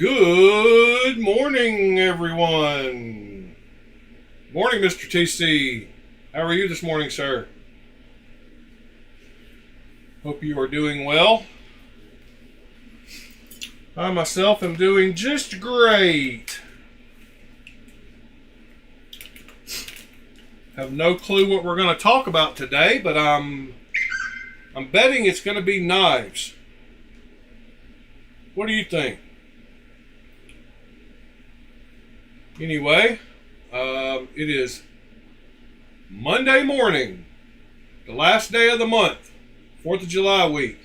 Good morning, everyone. Morning, Mr. TC. How are you this morning, sir? Hope you are doing well. I myself am doing just great. Have no clue what we're going to talk about today, but I'm betting it's going to be knives. What do you think? Anyway, it is Monday morning, the last day of the month, 4th of July week.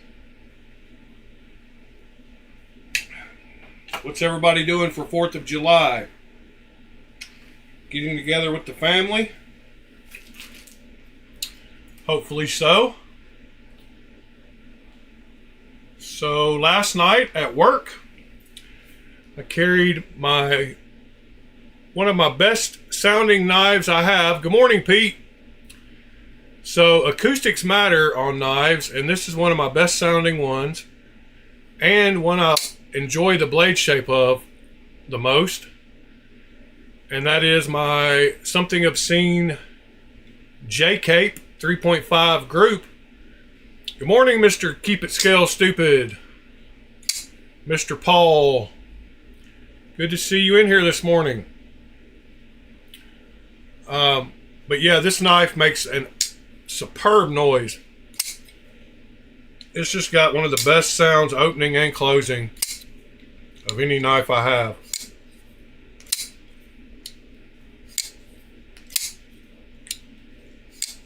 What's everybody doing for 4th of July? Getting together with the family? Hopefully so. So last night at work, I carried one of my best sounding knives I have. Good morning, Pete. So acoustics matter on knives, and this is one of my best sounding ones, and one I enjoy the blade shape of the most, and that is my Something Obscene J-Cape 3.5 group. Good morning, Mr. Keep It Scale Stupid. Mr. Paul. Good to see you in here this morning. But yeah, this knife makes a superb noise. It's just got one of the best sounds opening and closing of any knife I have.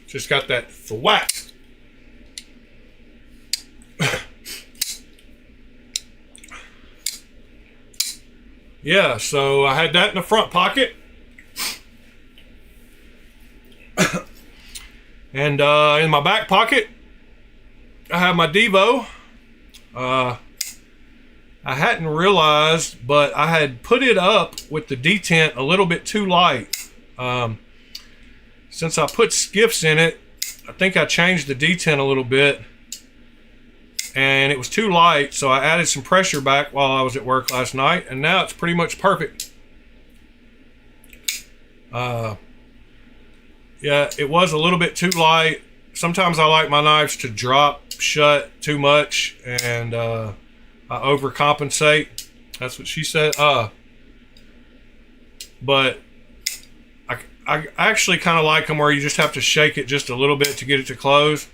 Just got that thwack. Yeah, so I had that in the front pocket. And in my back pocket, I have my Devo. I hadn't realized, but I had put it up with the detent a little bit too light. Since I put skiffs in it, I think I changed the detent a little bit. And it was too light, so I added some pressure back while I was at work last night. And now it's pretty much perfect. Yeah, it was a little bit too light. Sometimes I like my knives to drop shut too much, and I overcompensate. That's what she said. But I actually kind of like them where you just have to shake it just a little bit to get it to close.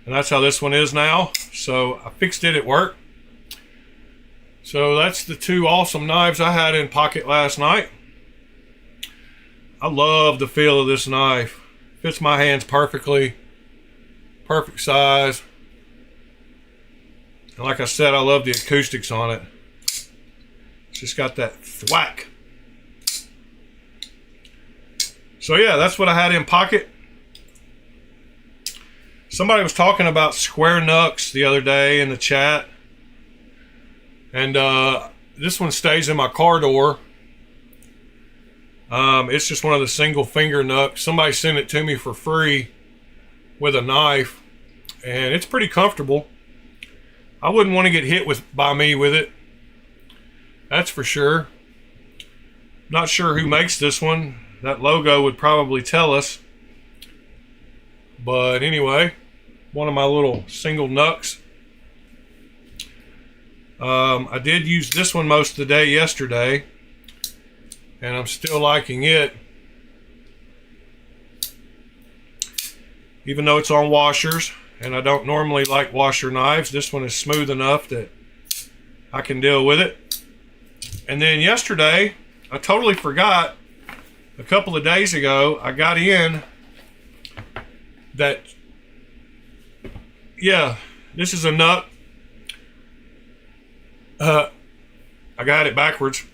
And that's how this one is now. So I fixed it at work. So that's the two awesome knives I had in pocket last night. I love the feel of this knife. Fits my hands perfectly. Perfect size. And like I said, I love the acoustics on it. It's just got that thwack. So yeah, that's what I had in pocket. Somebody was talking about square knucks the other day in the chat. And this one stays in my car door. It's just one of the single finger knucks. Somebody sent it to me for free with a knife, and it's pretty comfortable. I wouldn't want to get hit by me with it. That's for sure. Not sure who makes this one. That logo would probably tell us. But anyway, one of my little single knucks. I did use this one most of the day yesterday, and I'm still liking it. Even though it's on washers, and I don't normally like washer knives, this one is smooth enough that I can deal with it. And then yesterday, I totally forgot, a couple of days ago, I got in that, yeah, this is a nut. I got it backwards.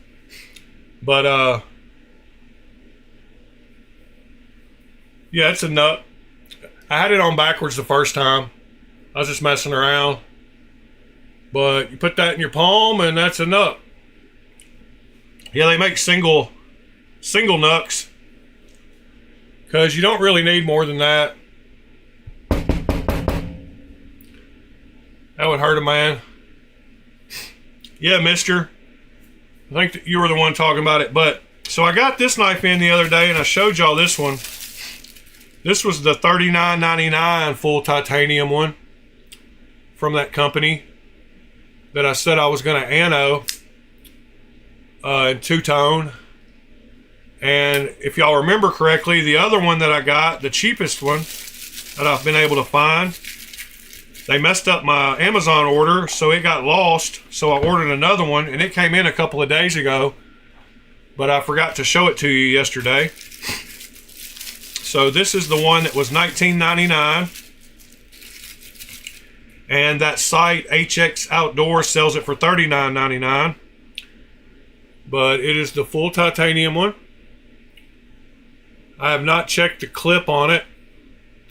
But, yeah, it's a nut. I had it on backwards the first time. I was just messing around. But you put that in your palm, and that's a nut. Yeah, they make single knucks, because you don't really need more than that. That would hurt a man. Yeah, mister. I think that you were the one talking about it. But so I got this knife in the other day, and I showed y'all this one. This was the $39.99 full titanium one from that company that I said I was going to anno in two-tone. And if y'all remember correctly, the other one that I got, the cheapest one that I've been able to find, they messed up my Amazon order, so it got lost. So I ordered another one, and it came in a couple of days ago, but I forgot to show it to you yesterday. So this is the one that was $19.99, and that site HX Outdoors sells it for $39.99, but it is the full titanium one. I have not checked the clip on it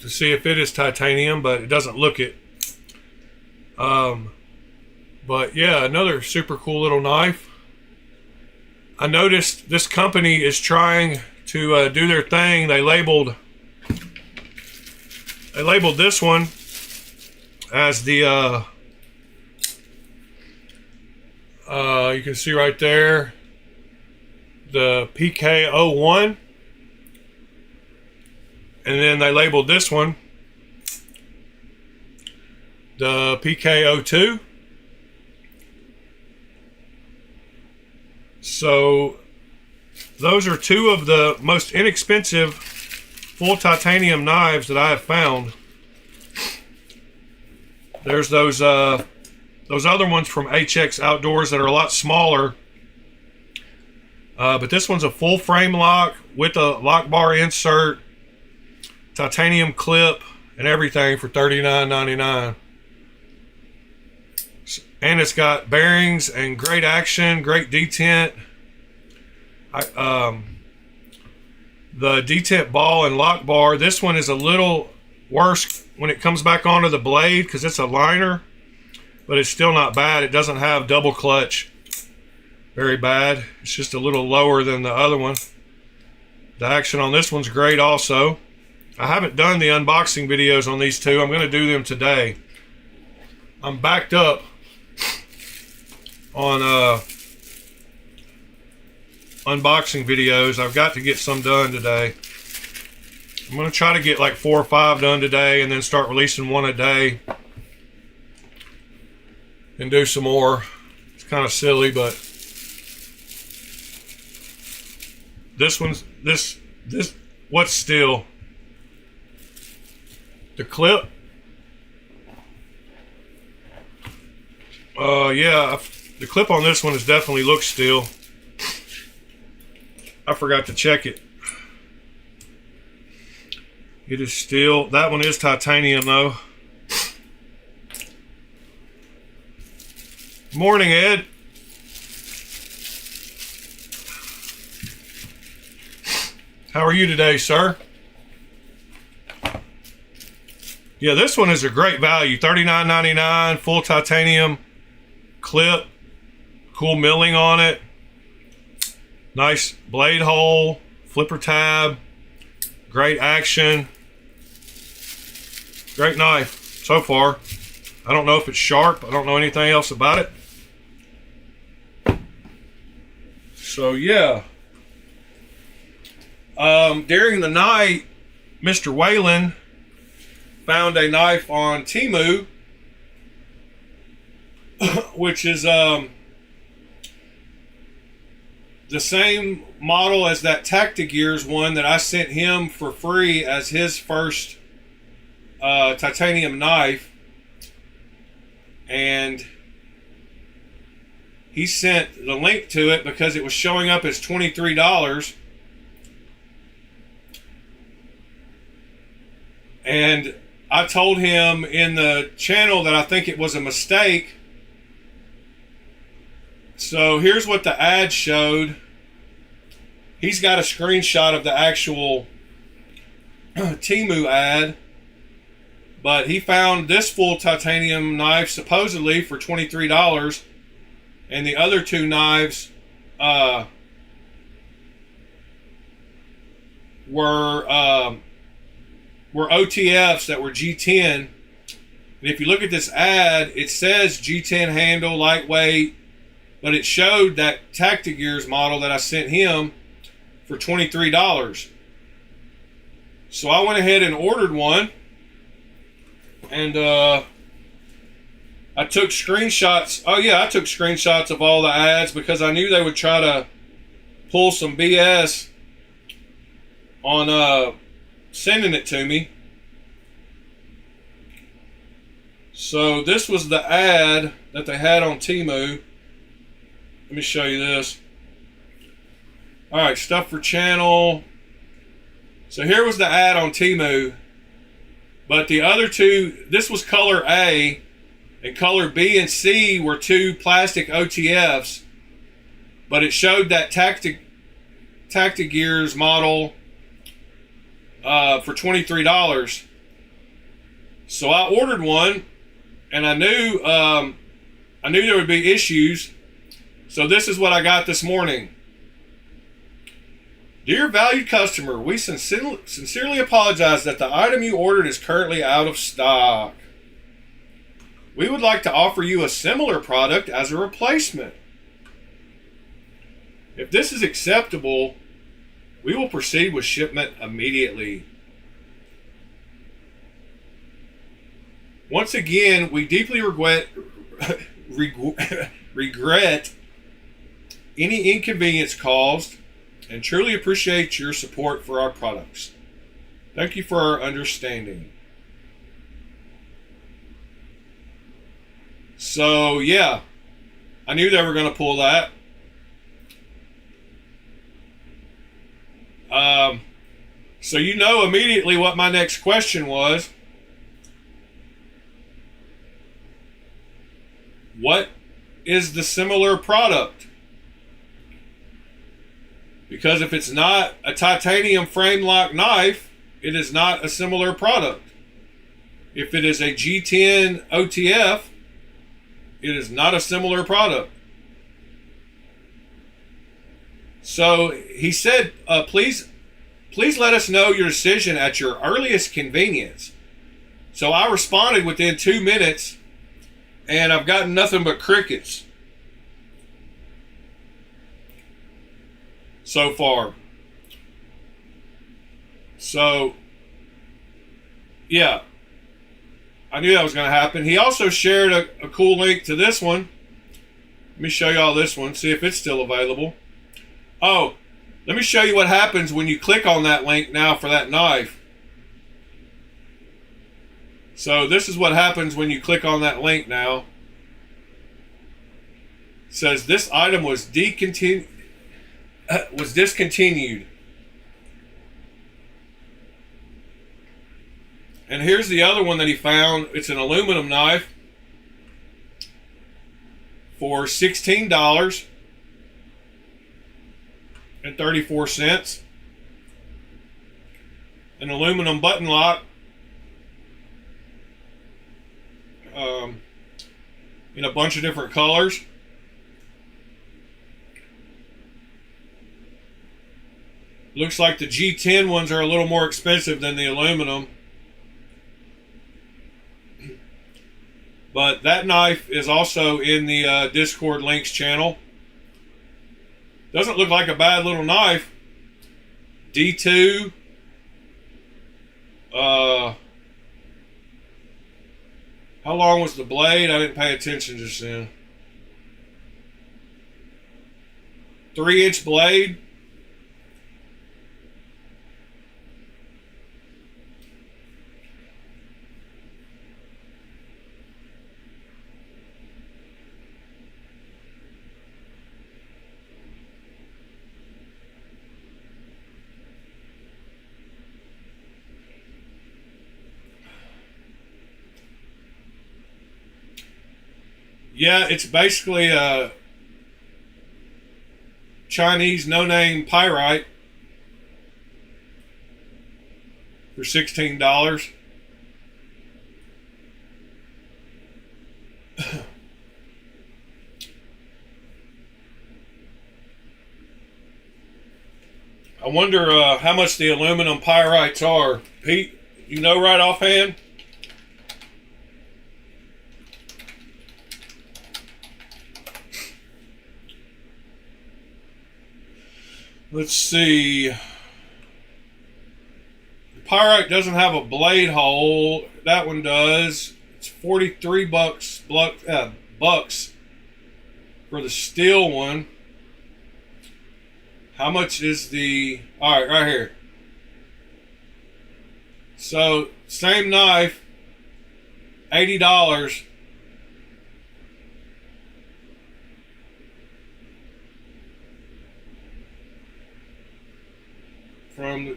to see if it is titanium, but it doesn't look it. But yeah, another super cool little knife. I noticed this company is trying to do their thing. They labeled this one as the you can see right there, the PK01, and then they labeled this one the PK02. So those are two of the most inexpensive full titanium knives that I have found. There's those other ones from HX Outdoors that are a lot smaller, but this one's a full frame lock with a lock bar insert, titanium clip, and everything for $39.99. And it's got bearings and great action, great detent. The detent ball and lock bar, this one is a little worse when it comes back onto the blade because it's a liner, but it's still not bad. It doesn't have double clutch. Very bad. It's just a little lower than the other one. The action on this one's great also. I haven't done the unboxing videos on these two. I'm going to do them today. I'm backed up on unboxing videos. I've got to get some done today. I'm going to try to get like 4 or 5 done today and then start releasing one a day and do some more. It's kind of silly, but this what's still the clip. Yeah, the clip on this one is definitely looks steel. I forgot to check it. It is steel. That one is titanium though. Morning, Ed. How are you today, sir? Yeah, this one is a great value. $39.99, full titanium clip, cool milling on it, nice blade hole, flipper tab, great action, great knife so far. I don't know if it's sharp. I don't know anything else about it. So yeah, during the night, Mr. Whalen found a knife on Temu, which is the same model as that Tactigears one that I sent him for free as his first titanium knife. And he sent the link to it because it was showing up as $23. And I told him in the channel that I think it was a mistake. So here's what the ad showed. He's got a screenshot of the actual Temu ad. But he found this full titanium knife supposedly for $23. And the other two knives were OTFs that were G10. And if you look at this ad, it says G10 handle, lightweight, but it showed that Tactic Gears model that I sent him for $23. So I went ahead and ordered one, and I took screenshots. Oh yeah, I took screenshots of all the ads because I knew they would try to pull some BS on sending it to me. So this was the ad that they had on Temu. Let me show you this. Alright, stuff for channel. So here was the ad on Temu. But the other two, this was color A, and color B and C were two plastic OTFs. But it showed that Tactic Gears model for $23. So I ordered one, and I knew there would be issues. So this is what I got this morning. Dear valued customer, we sincerely apologize that the item you ordered is currently out of stock. We would like to offer you a similar product as a replacement. If this is acceptable, we will proceed with shipment immediately. Once again, we deeply regret any inconvenience caused and truly appreciate your support for our products. Thank you for our understanding. So yeah, I knew they were going to pull that. So you know immediately what my next question was. What is the similar product? Because if it's not a titanium frame lock knife, it is not a similar product. If it is a G10 OTF, it is not a similar product. So he said, please let us know your decision at your earliest convenience. So I responded within 2 minutes, and I've gotten nothing but crickets so far. So yeah, I knew that was going to happen. He also shared a cool link to this one. Let me show you all this one, see if it's still available. Oh, let me show you what happens when you click on that link now for that knife. So this is what happens when you click on that link now. It says this item was discontinued. And here's the other one that he found. It's an aluminum knife for $16.34. An aluminum button lock in a bunch of different colors. Looks like the G10 ones are a little more expensive than the aluminum. But that knife is also in the Discord links channel. Doesn't look like a bad little knife. D2. How long was the blade? I didn't pay attention just then. 3-inch blade. Yeah, it's basically a Chinese no-name pyrite for $16. I wonder how much the aluminum pyrites are. Pete, you know right offhand? Let's see. The Pyrite doesn't have a blade hole. That one does. It's 43 bucks for the steel one. How much is the... Alright, right here. So, same knife, $80. From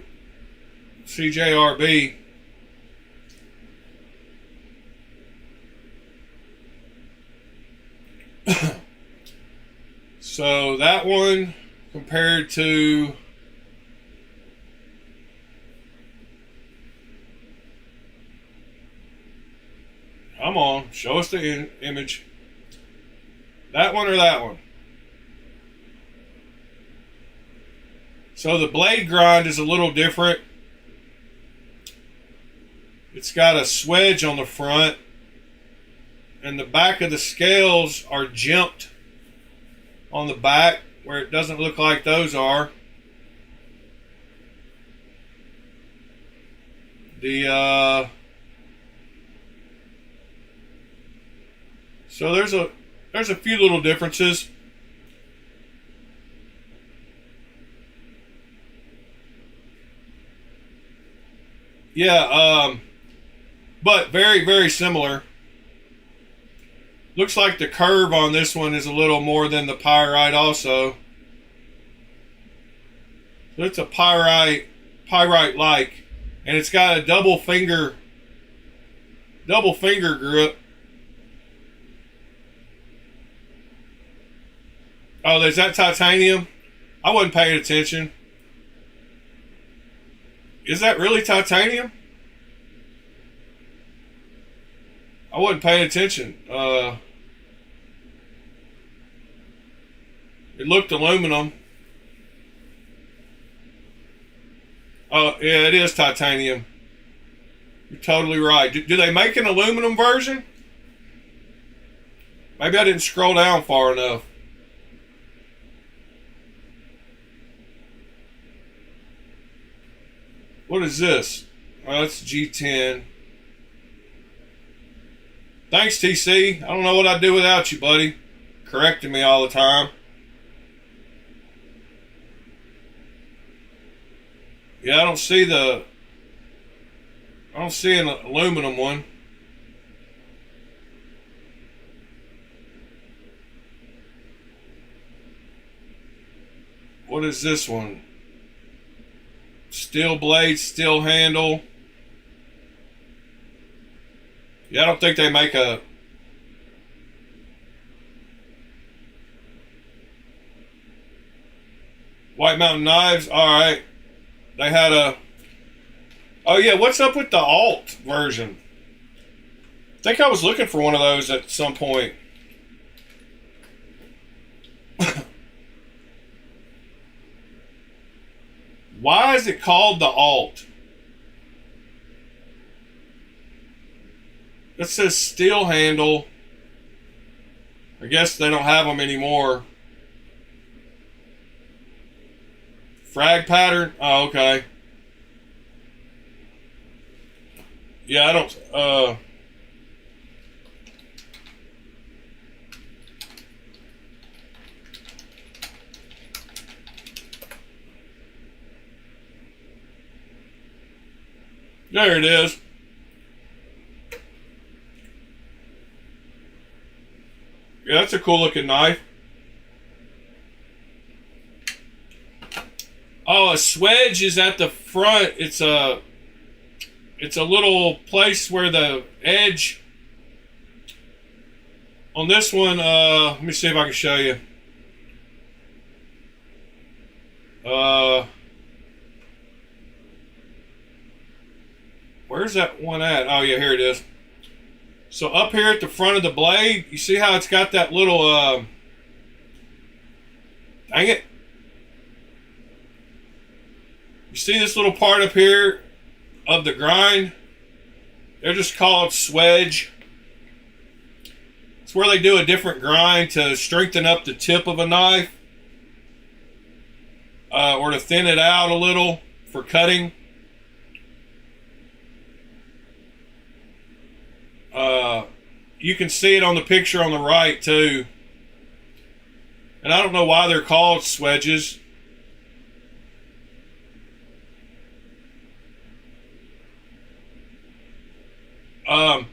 CJRB. So that one compared to come on, show us the image. That one or that one? So the blade grind is a little different. It's got a swedge on the front, and the back of the scales are jimped on the back where it doesn't look like those are. So there's a few little differences. Yeah, but very, very similar. Looks like the curve on this one is a little more than the Pyrite also. So it's a Pyrite-like, and it's got a double finger grip. Oh, is that titanium? I wasn't paying attention. Is that really titanium? I wasn't paying attention. It looked aluminum. Oh, yeah, it is titanium. You're totally right. Do they make an aluminum version? Maybe I didn't scroll down far enough. What is this? Oh, that's G10. Thanks, TC. I don't know what I'd do without you, buddy. Correcting me all the time. Yeah, I don't see an aluminum one. What is this one? Steel blade, steel handle. Yeah, I don't think they make a... White Mountain Knives, alright. They had a... Oh yeah, what's up with the alt version? I think I was looking for one of those at some point. Why is it called the alt? It says steel handle. I guess they don't have them anymore. Frag pattern? Oh, okay. Yeah, I don't... There it is. Yeah, that's a cool looking knife. Oh, a swedge is at the front. It's a little place where the edge on this one, let me see if I can show you. Where's that one at? Oh yeah, here it is. So up here at the front of the blade, you see how it's got that little, dang it. You see this little part up here of the grind? They're just called swedge. It's where they do a different grind to strengthen up the tip of a knife. or to thin it out a little for cutting. You can see it on the picture on the right too. And I don't know why they're called swedges. A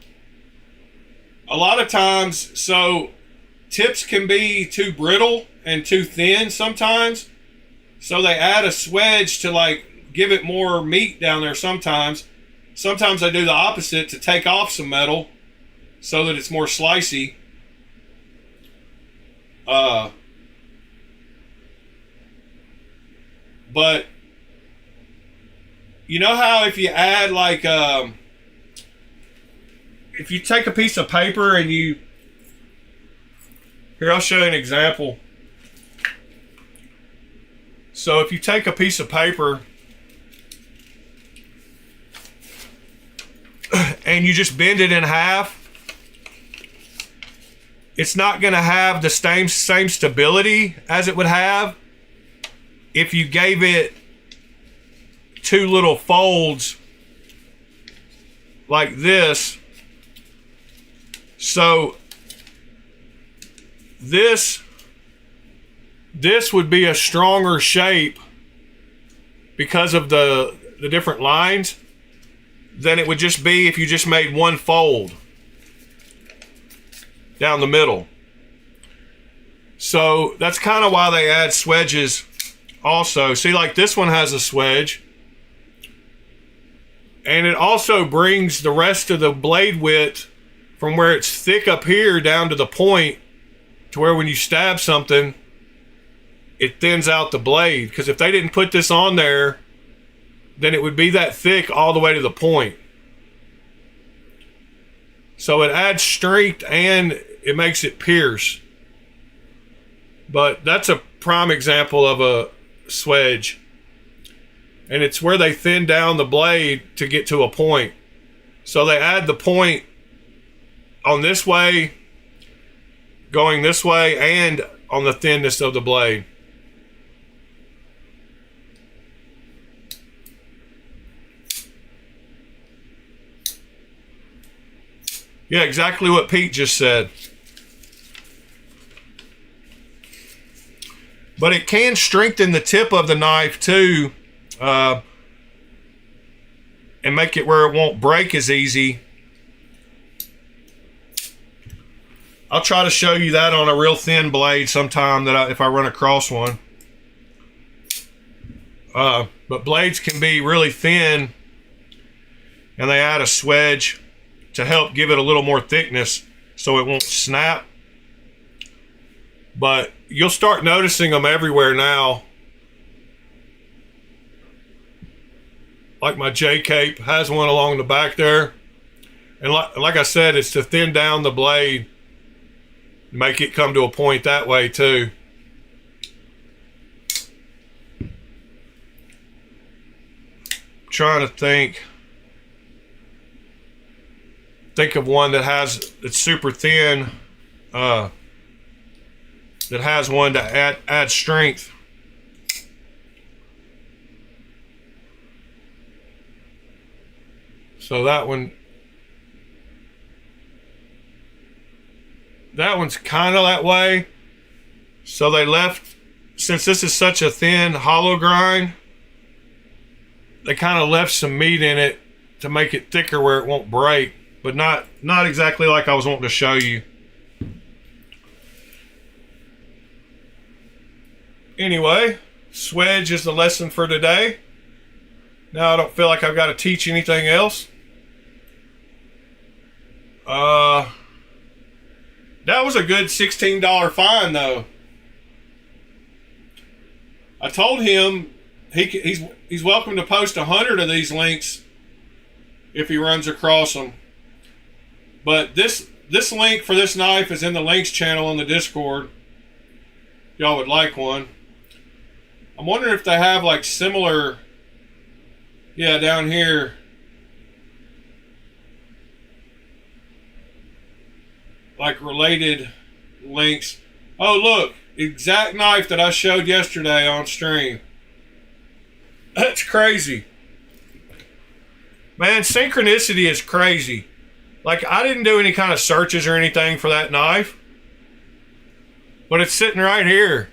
lot of times, so tips can be too brittle and too thin sometimes. So they add a swedge to like give it more meat down there sometimes. Sometimes they do the opposite to take off some metal so that it's more slicey. But you know how if you add like if you take a piece of paper and you, here I'll show you an example. So if you take a piece of paper and you just bend it in half, it's not going to have the same stability as it would have if you gave it two little folds like this. So this would be a stronger shape because of the different lines than it would just be if you just made one fold down the middle. So that's kind of why they add swedges also. See, like this one has a swedge, and it also brings the rest of the blade width from where it's thick up here down to the point to where when you stab something, it thins out the blade. Because if they didn't put this on there, then it would be that thick all the way to the point. So it adds strength and it makes it pierce. But that's a prime example of a swedge. And it's where they thin down the blade to get to a point. So they add the point on this way, going this way, and on the thinness of the blade. Yeah, exactly what Pete just said. But it can strengthen the tip of the knife too, and make it where it won't break as easy. I'll try to show you that on a real thin blade sometime if I run across one. But blades can be really thin, and they add a swedge to help give it a little more thickness so it won't snap. But you'll start noticing them everywhere now. Like my J-Cape has one along the back there. And like I said, it's to thin down the blade, make it come to a point that way too. Trying to think of one that it's super thin, that has one to add strength. So that one's kind of that way. So they left, since this is such a thin hollow grind, they kind of left some meat in it to make it thicker where it won't break, but not exactly like I was wanting to show you. Anyway, swedge is the lesson for today. Now I don't feel like I've got to teach anything else. That was a good $16 fine though. I told him he's welcome to post 100 of these links if he runs across them. But this link for this knife is in the links channel on the Discord. Y'all would like one. I'm wondering if they have like similar, yeah, down here. Like related links. Oh look, exact knife that I showed yesterday on stream. That's crazy. Man, synchronicity is crazy. Like, I didn't do any kind of searches or anything for that knife, but it's sitting right here.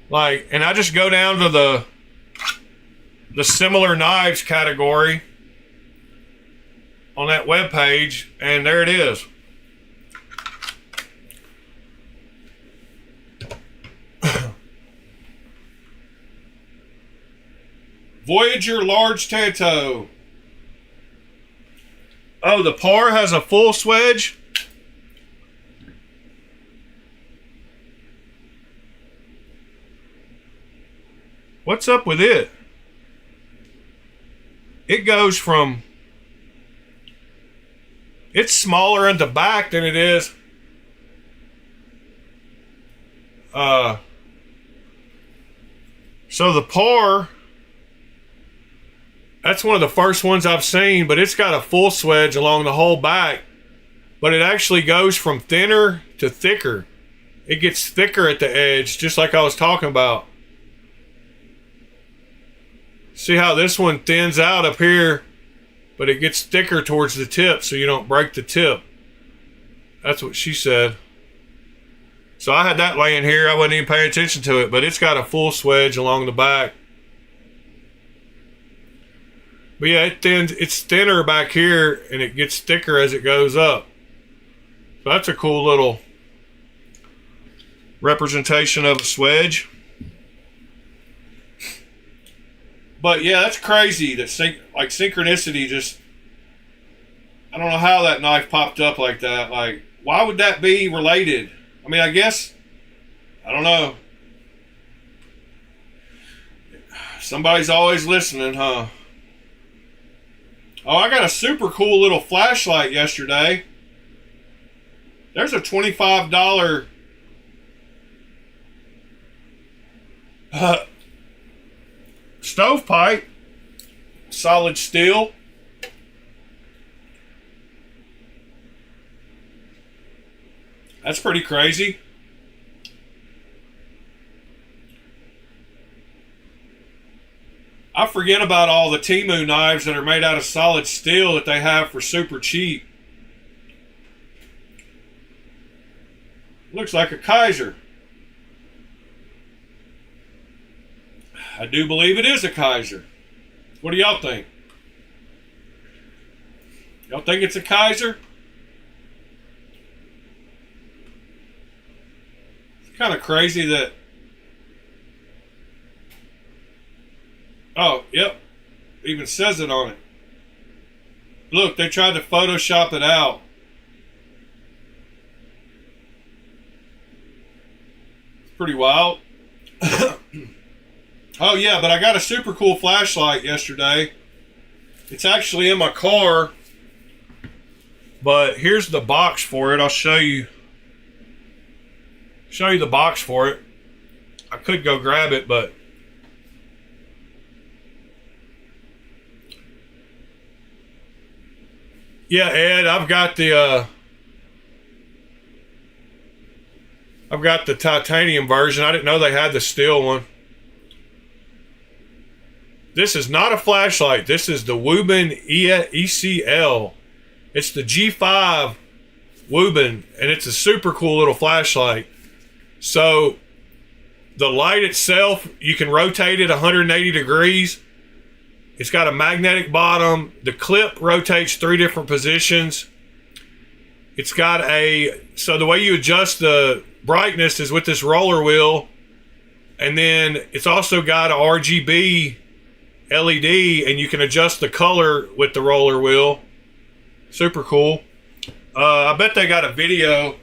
Like, and I just go down to the similar knives category on that web page, and there it is. Voyager Large Tanto. Oh, the par has a full swedge? What's up with it? It goes from... It's smaller in the back than it is... So the par... That's one of the first ones I've seen, but it's got a full swedge along the whole back. But it actually goes from thinner to thicker. It gets thicker at the edge, just like I was talking about. See how this one thins out up here, but it gets thicker towards the tip so you don't break the tip. That's what she said. So I had that laying here. I wasn't even paying attention to it, but it's got a full swedge along the back. But yeah, it's thinner back here, and it gets thicker as it goes up. So that's a cool little representation of a swedge. But yeah, that's crazy that synchronicity just... I don't know how that knife popped up like that. Like, why would that be related? I mean, I guess... I don't know. Somebody's always listening, huh? Oh, I got a super cool little flashlight yesterday. There's a $25 stovepipe, solid steel. That's pretty crazy. I forget about all the Temu knives that are made out of solid steel that they have for super cheap. Looks like a Kaiser. I do believe it is a Kaiser. What do y'all think? Y'all think it's a Kaiser? It's kind of crazy that... Oh, yep. Even says it on it. Look, they tried to Photoshop it out. It's pretty wild. Oh, yeah, but I got a super cool flashlight yesterday. It's actually in my car. But here's the box for it. I'll show you the box for it. I could go grab it, but... Yeah, Ed, I've got the titanium version. I didn't know they had the steel one. This is not a flashlight. This is the Wuben ECL. It's the G5 Wuben, and it's a super cool little flashlight. So the light itself, you can rotate it 180 degrees. It's got a magnetic bottom. The clip rotates 3 different positions. It's got so the way you adjust the brightness is with this roller wheel. And then it's also got a RGB LED, and you can adjust the color with the roller wheel. Super cool. I bet they got a video.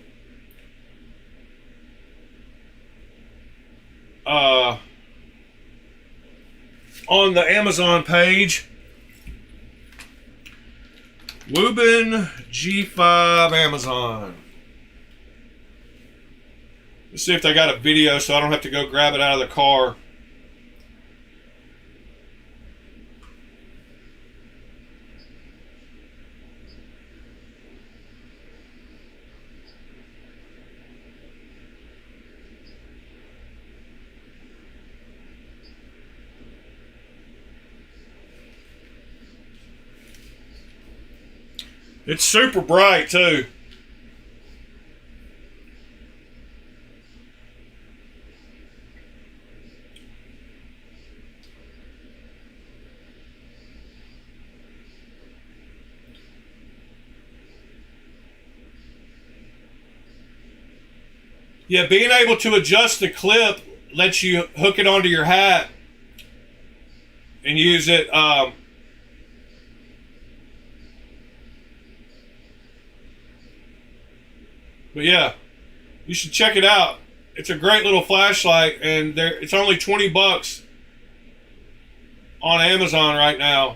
On the Amazon page. Wuben G5 Amazon. Let's see if they got a video so I don't have to go grab it out of the car. It's super bright too. Yeah, being able to adjust the clip lets you hook it onto your hat and use it. But yeah, you should check it out. It's a great little flashlight, and it's only $20 on Amazon right now.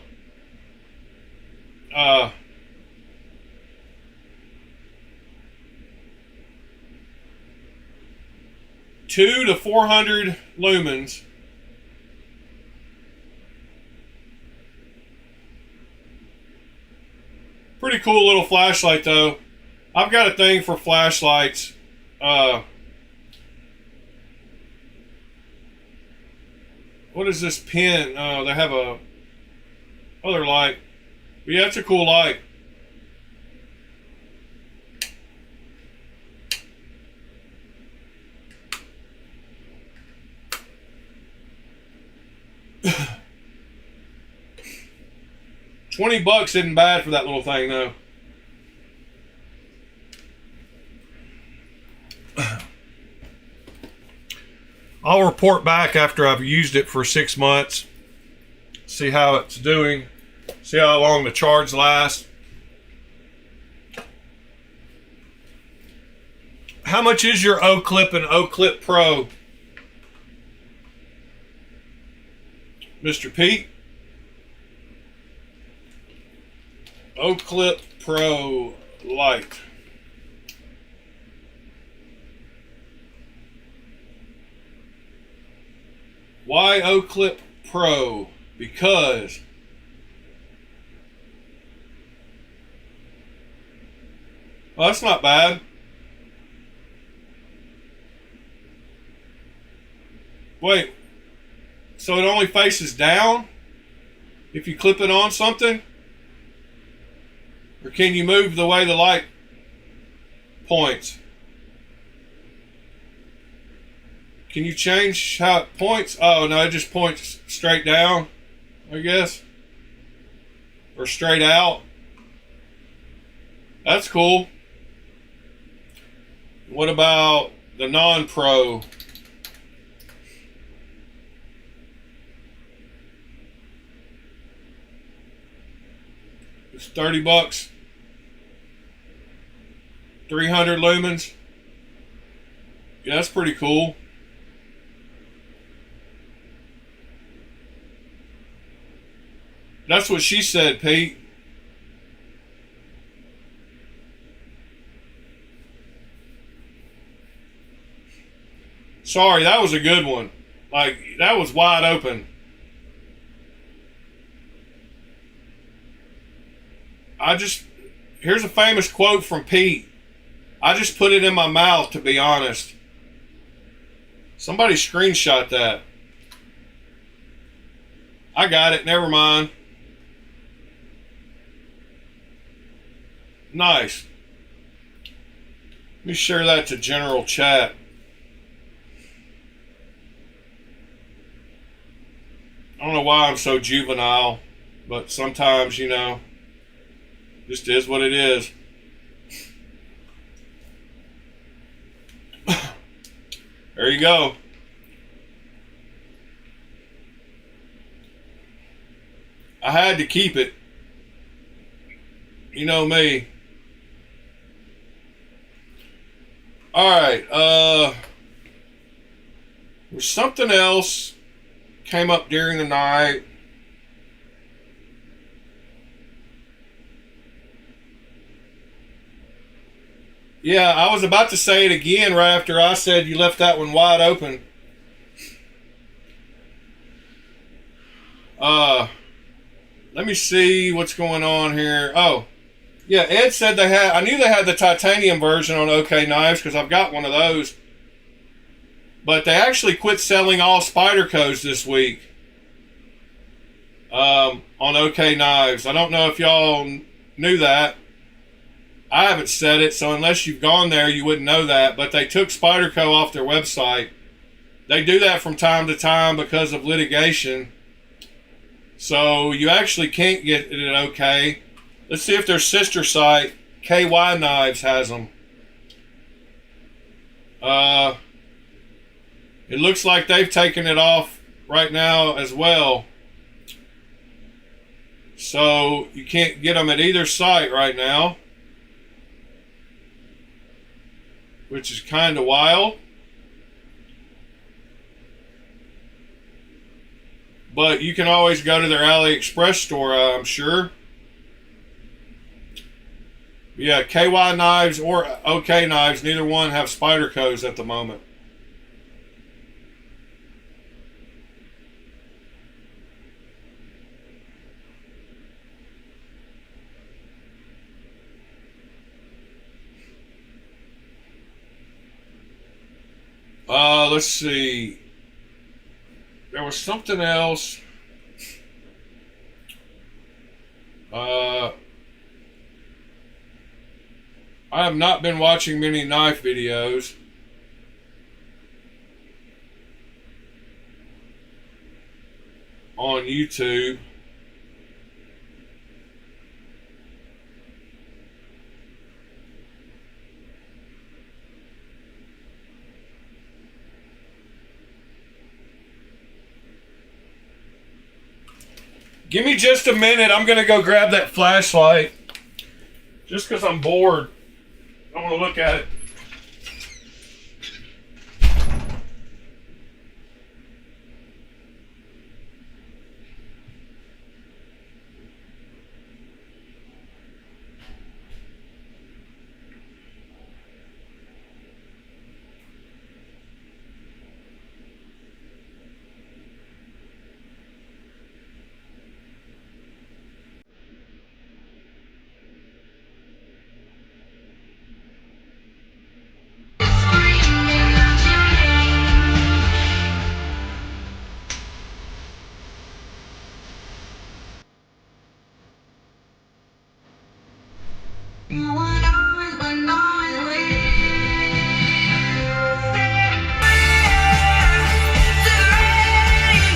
200 to 400 lumens. Pretty cool little flashlight though. I've got a thing for flashlights. What is this pin? Oh, they have a other light. But yeah, it's a cool light. $20 isn't bad for that little thing though. I'll report back after I've used it for 6 months. See how it's doing. See how long the charge lasts. How much is your O-Clip and O-Clip Pro, Mr. Pete? O-Clip Pro Lite. Why O-Clip Pro? Because well, that's not bad. Wait, so it only faces down if you clip it on something? Or can you move the way the light points? Can you change how it points? Oh, no, it just points straight down, I guess. Or straight out. That's cool. What about the non-pro? It's $30. 300 lumens. Yeah, that's pretty cool. That's what she said, Pete. Sorry, that was a good one. Like, that was wide open. Here's a famous quote from Pete. I just put it in my mouth, to be honest. Somebody screenshot that. I got it, never mind. Nice. Let me share that to general chat. I don't know why I'm so juvenile, but sometimes, you know, just is what it is. There you go. I had to keep it. You know me. Alright, there's something else came up during the night. Yeah, I was about to say it again right after I said you left that one wide open. Let me see what's going on here. Oh, yeah, Ed said they had, I knew they had the titanium version on OK Knives because I've got one of those. But they actually quit selling all Spydercos this week on OK Knives. I don't know if y'all knew that. I haven't said it, so unless you've gone there, you wouldn't know that. But they took Spyderco off their website. They do that from time to time because of litigation. So you actually can't get it okay. Let's see if their sister site, KY Knives, has them. It looks like they've taken it off right now as well. So you can't get them at either site right now, which is kind of wild. But you can always go to their AliExpress store, I'm sure. Yeah, KY Knives or OK Knives, neither one have Spydercos at the moment. Let's see. There was something else. I have not been watching many knife videos. On YouTube. Give me just a minute. I'm going to go grab that flashlight. Just because I'm bored. I want to look at it.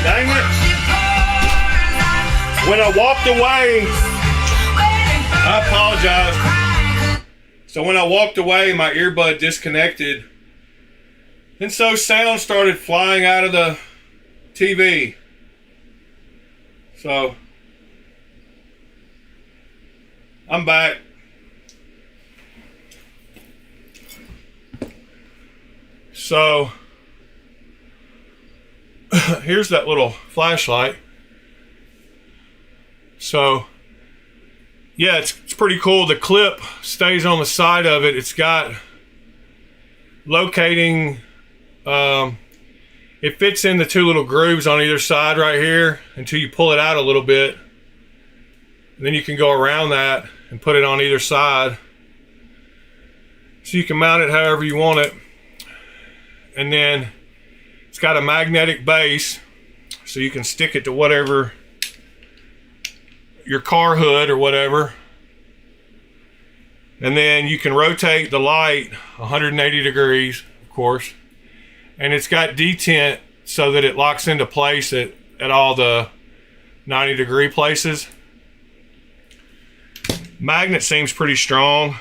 Dang it. When I walked away, I apologize. So when I walked away, my earbud disconnected. And so sound started flying out of the TV. So I'm back. So here's that little flashlight. So yeah, it's pretty cool. The clip stays on the side of it. It's got locating, it fits in the two little grooves on either side right here until you pull it out a little bit. And then you can go around that and put it on either side. So you can mount it however you want it. And then it's got a magnetic base, so you can stick it to whatever, your car hood or whatever. And then you can rotate the light 180 degrees, of course. And it's got detent so that it locks into place at all the 90-degree places. Magnet seems pretty strong.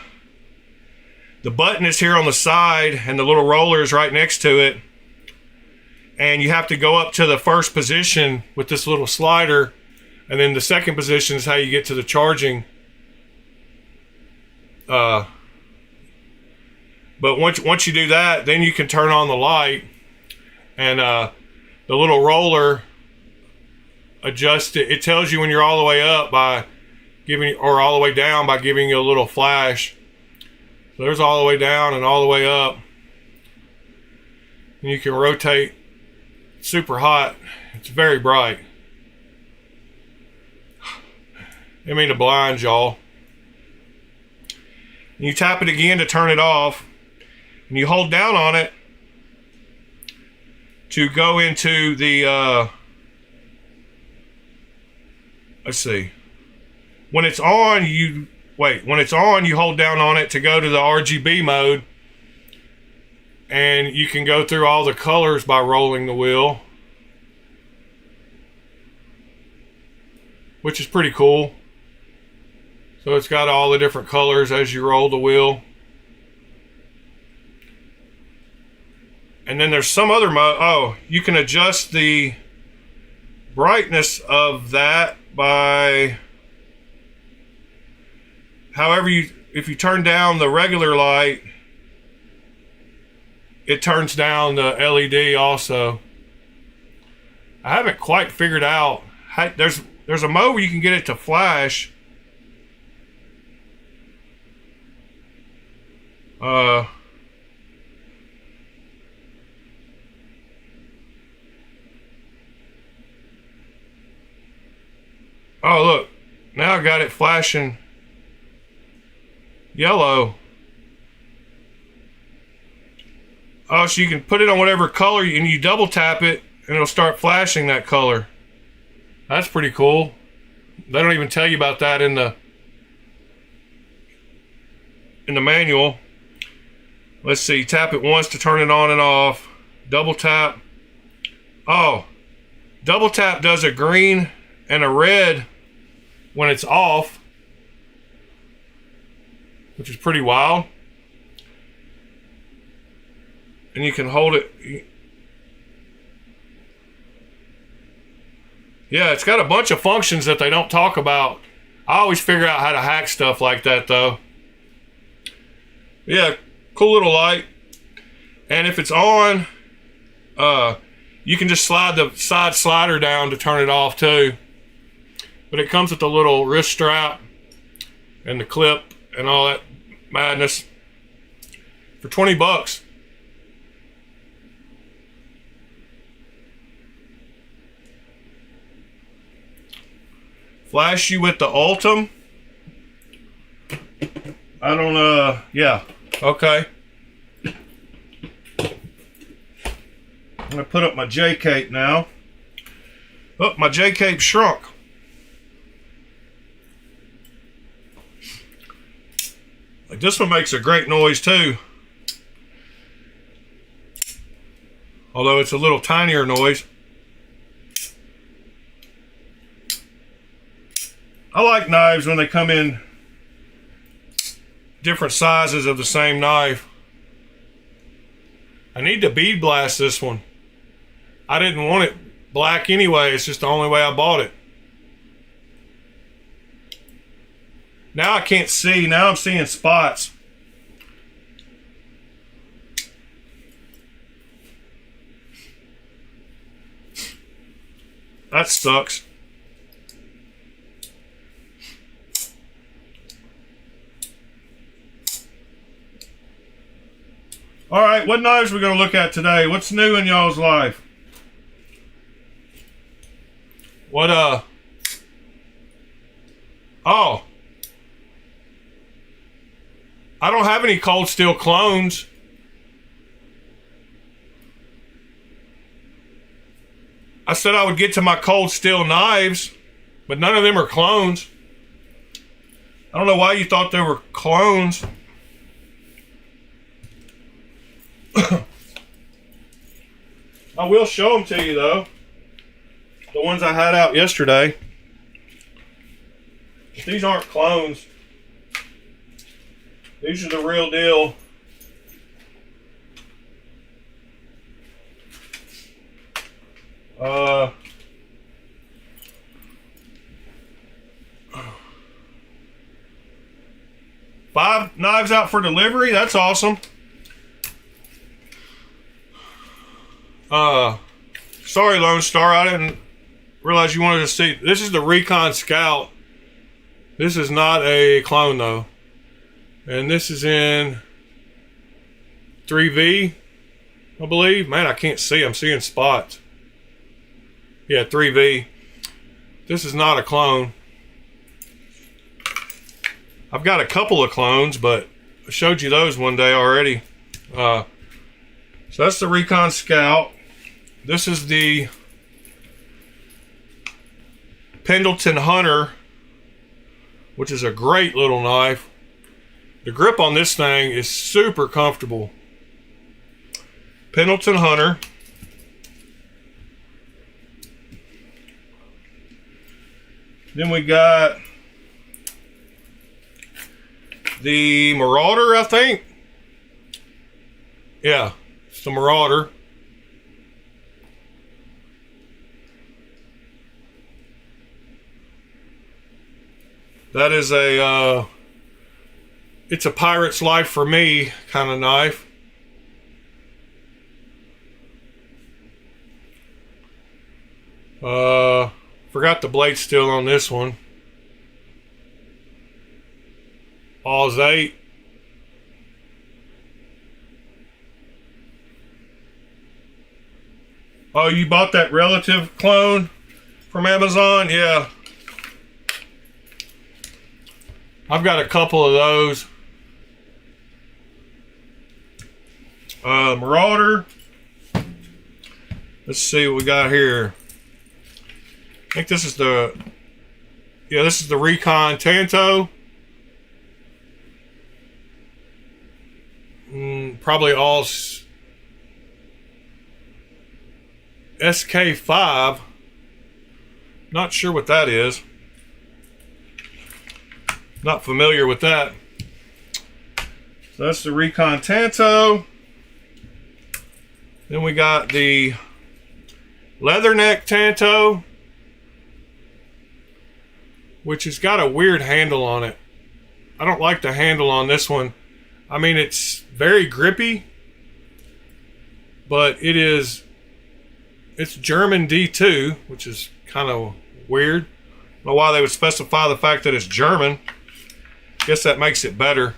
The button is here on the side and the little roller is right next to it. And you have to go up to the first position with this little slider, and then the second position is how you get to the charging. But once you do that, then you can turn on the light, and the little roller adjusts it. It tells you when you're all the way up by giving, or all the way down by giving you a little flash. So there's all the way down and all the way up. And you can rotate. It's super hot. It's very bright. I mean to blind y'all. And you tap it again to turn it off. And you hold down on it to go into the, let's see. When it's on, you when it's on, you hold down on it to go to the RGB mode, and you can go through all the colors by rolling the wheel, which is pretty cool. So it's got all the different colors as you roll the wheel. And then there's some other mode. Oh, you can adjust the brightness of that by however if you turn down the regular light, it turns down the LED also. I haven't quite figured out how, there's a mode where you can get it to flash. Oh, look. Now I got it flashing yellow. Oh, so you can put it on whatever color and you double tap it and it'll start flashing that color. That's pretty cool. They don't even tell you about that in the manual. Let's see, tap it once to turn it on and off. Double tap. Oh, double tap does a green and a red when it's off, which is pretty wild. And you can hold it. Yeah, it's got a bunch of functions that they don't talk about. I always figure out how to hack stuff like that though. Yeah, cool little light. And if it's on, you can just slide the side slider down to turn it off too. But it comes with the little wrist strap and the clip and all that madness for 20 bucks. Flash you with the Ultim. I don't, yeah, okay. I'm gonna put up my J-cape now. Oh, my J-cape shrunk. Like this one makes a great noise too. Although it's a little tinier noise. I like knives when they come in different sizes of the same knife. I need to bead blast this one. I didn't want it black anyway. It's just the only way I bought it. Now I can't see. Now I'm seeing spots. That sucks. All right, what knives are we going to look at today? What's new in y'all's life? What, oh. I don't have any cold steel clones. I said I would get to my cold steel knives, but none of them are clones. I don't know why you thought they were clones. I will show them to you though. The ones I had out yesterday. But these aren't clones. These are the real deal. Five knives out for delivery. That's awesome. Sorry, Lone Star, I didn't realize you wanted to see. This is the Recon Scout. This is not a clone though. And this is in 3V, I believe. Man, I can't see. I'm seeing spots. Yeah, 3V. This is not a clone. I've got a couple of clones, but I showed you those one day already. So that's the Recon Scout. This is the Pendleton Hunter which is a great little knife. The grip on this thing is super comfortable. Pendleton Hunter. Then we got the Marauder, I think. Yeah, it's the Marauder. That is a, it's a pirate's life for me kind of knife. Forgot the blade steel on this one. All's 8. Oh, you bought that relative clone from Amazon? Yeah. I've got a couple of those. Marauder. Let's see what we got here. I think this is the, yeah, this is the Recon Tanto. Probably all SK5. Not sure what that is. Not familiar with that. So that's the Recon Tanto. Then we got the Leatherneck Tanto, which has got a weird handle on it. I don't like the handle on this one. I mean, it's very grippy, but it's German D2, which is kind of weird. I don't know why they would specify the fact that it's German. Guess that makes it better.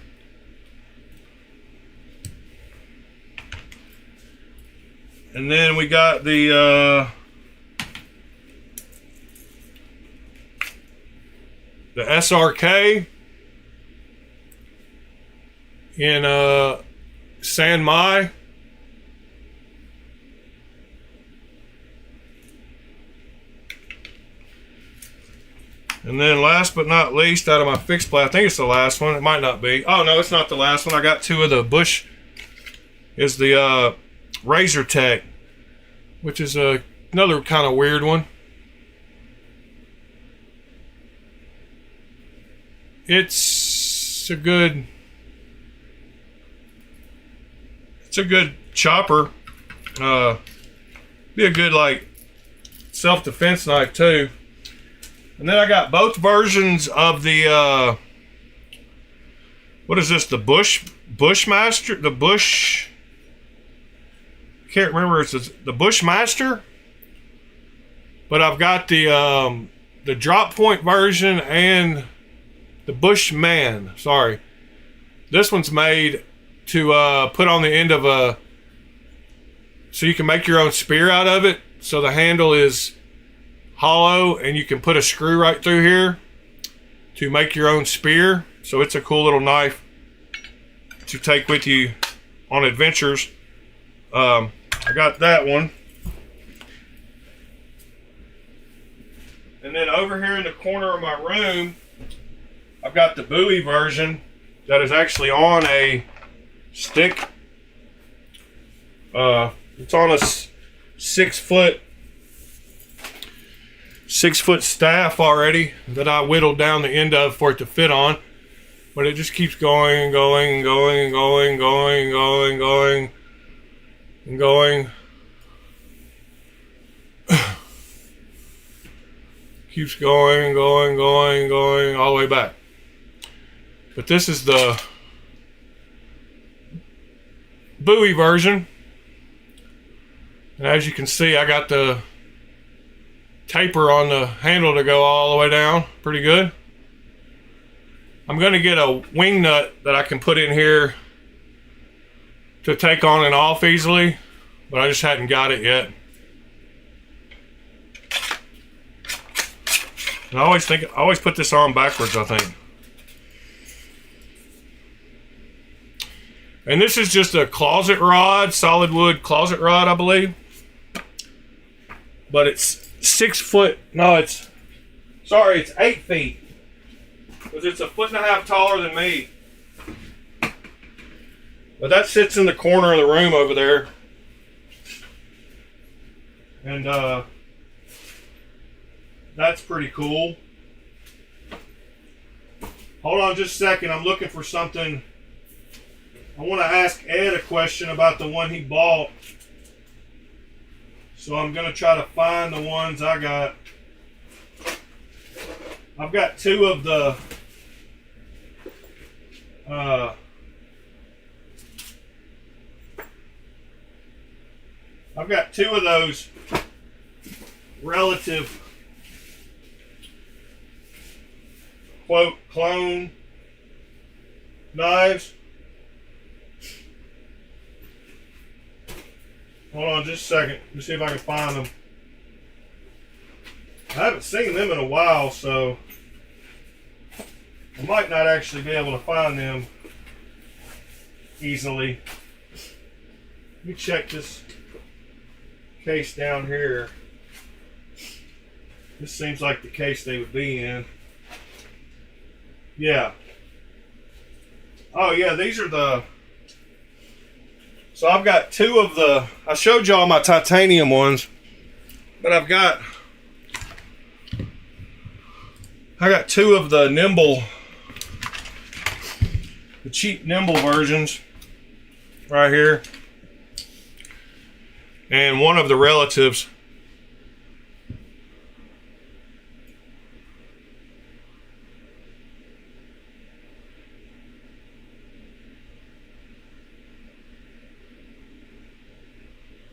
And then we got the SRK in San Mai. And then last but not least, out of my fixed plate, I think it's the last one. It might not be. Oh no, it's not the last one. I got two of the Bush. Is the Razor Tech, which is another kind of weird one. It's a good chopper. Be a good like self-defense knife too. And then I got both versions of the what is this? The Bushmaster? The Bush, I can't remember. It's the Bushmaster. But I've got the drop point version and the Bushman. Sorry. This one's made to put on the end of a, so you can make your own spear out of it. So the handle is hollow and you can put a screw right through here to make your own spear. So it's a cool little knife to take with you on adventures. I got that one. And then over here in the corner of my room, I've got the Bowie version that is actually on a stick. It's on a 6 foot staff already that I whittled down the end of for it to fit on, but it just keeps going and going and going and going and going and going and going and going. Keeps going and going and going and going all the way back. But this is the Bowie version, and as you can see, I got the taper on the handle to go all the way down. Pretty good. I'm going to get a wing nut that I can put in here to take on and off easily, but I just hadn't got it yet. And I always put this on backwards, I think. And this is just a closet rod, solid wood closet rod, I believe. But it's 6 foot, no, it's 8 feet. because it's 1.5 feet taller than me. But that sits in the corner of the room over there. And that's pretty cool. Hold on just a second. I'm looking for something. I want to ask Ed a question about the one he bought. So I'm going to try to find the ones I got. I've got two of the I've got two of those relative quote clone knives. Hold on just a second. Let me see if I can find them. I haven't seen them in a while, so I might not actually be able to find them easily. Let me check this case down here. This seems like the case they would be in. Yeah. Oh yeah, these are the... So I've got two of the... I showed y'all my titanium ones, but I got two of the nimble, the cheap nimble versions right here, and one of the relatives.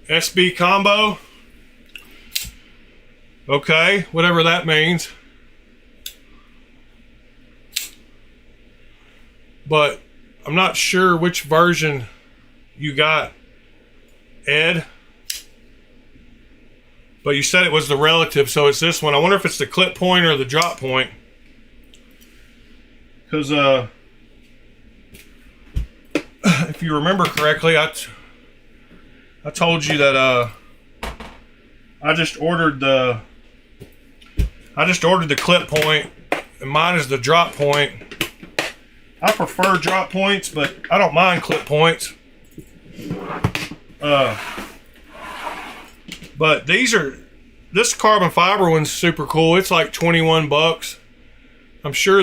SB combo. Okay, whatever that means. But I'm not sure which version you got, Ed. But you said it was the relative, so it's this one. I wonder if it's the clip point or the drop point. Because if you remember correctly, I told you that I just ordered the clip point, and mine is the drop point. I prefer drop points, but I don't mind clip points. But this carbon fiber one's super cool. It's like 21 bucks. I'm sure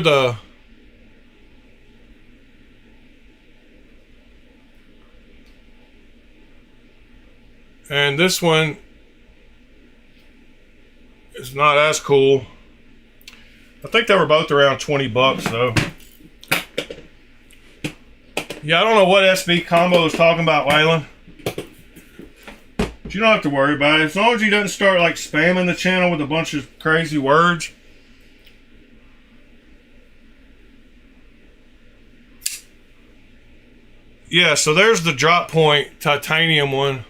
and this one is not as cool. I think they were both around 20 bucks though. Yeah, I don't know what SB combo is talking about, Waylon. But you don't have to worry about it. As long as he doesn't start like spamming the channel with a bunch of crazy words. Yeah, so there's the drop point titanium one.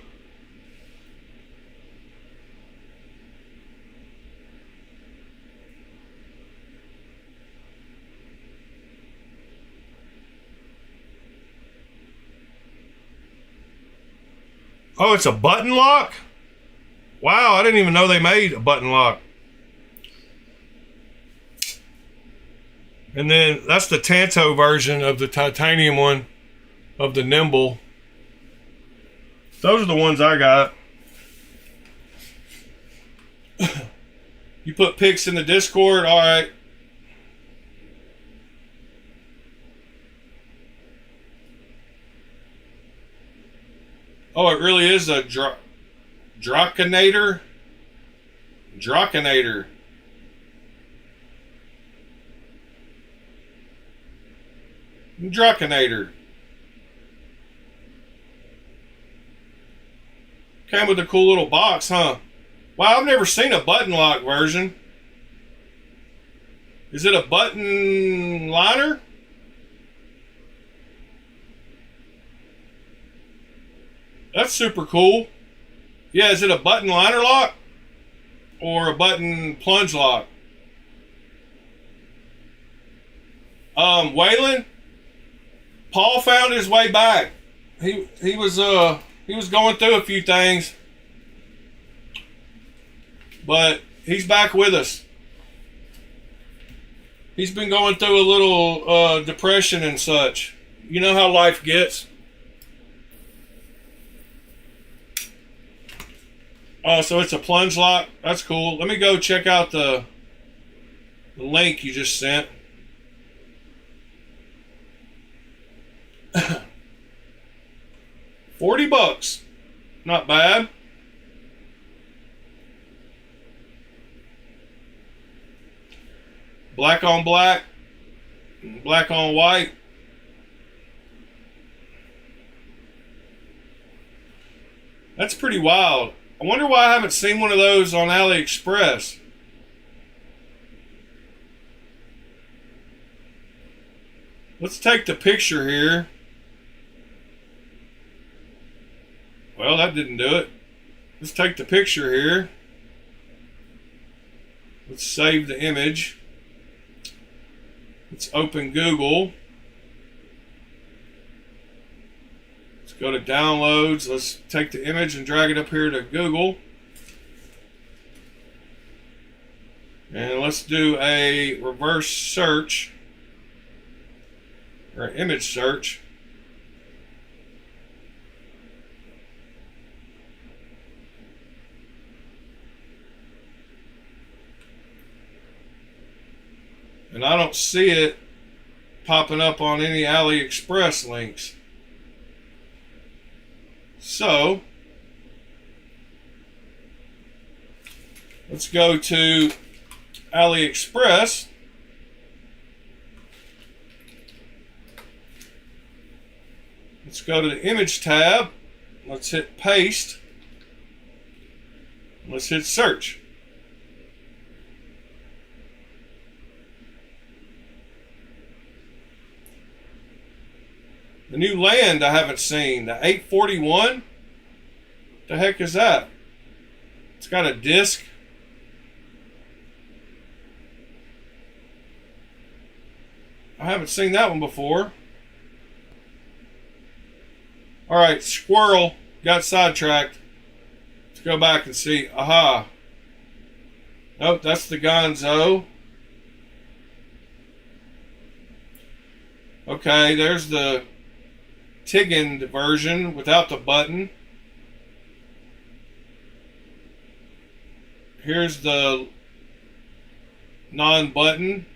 Oh, it's a button lock? Wow, I didn't even know they made a button lock. And then that's the Tanto version of the titanium one of the nimble. Those are the ones I got. You put pics in the Discord? All right. Oh, it really is a Dracanator. Dracanator. Dracanator. Came with a cool little box, huh? Wow, I've never seen a button lock version. Is it a button liner? That's super cool. Yeah, is it a button liner lock? Or a button plunge lock? Waylon, Paul found his way back. He was going through a few things, but he's back with us. He's been going through a little depression and such. You know how life gets. Oh, so it's a plunge lock. That's cool. Let me go check out the link you just sent. $40. Not bad. Black on black, black on white. That's pretty wild. I wonder why I haven't seen one of those on AliExpress. Let's take the picture here. Well, that didn't do it. Let's take the picture here. Let's save the image. Let's open Google. Let's go to downloads. Let's take the image and drag it up here to Google. And let's do a reverse search or an image search. And I don't see it popping up on any AliExpress links. So, let's go to AliExpress. Let's go to the image tab. Let's hit paste. Let's hit search. The new land I haven't seen. The 841? The heck is that? It's got a disc. I haven't seen that one before. Alright, squirrel. Got sidetracked. Let's go back and see. Aha. Nope, that's the Gonzo. Okay, there's the Tiggin version without the button. Here's the non-button.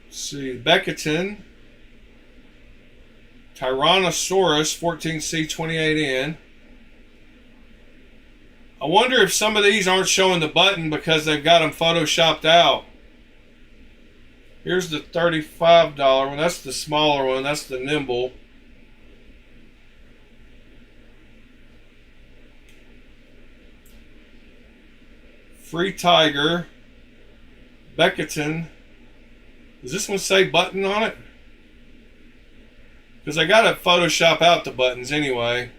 Let's see, Becketon, Tyrannosaurus 14C28N. I wonder if some of these aren't showing the button because they've got them photoshopped out. Here's the $35 one. That's the smaller one. That's the Nimble. Free Tiger. Becketon. Does this one say button on it? Because I got to Photoshop out the buttons anyway.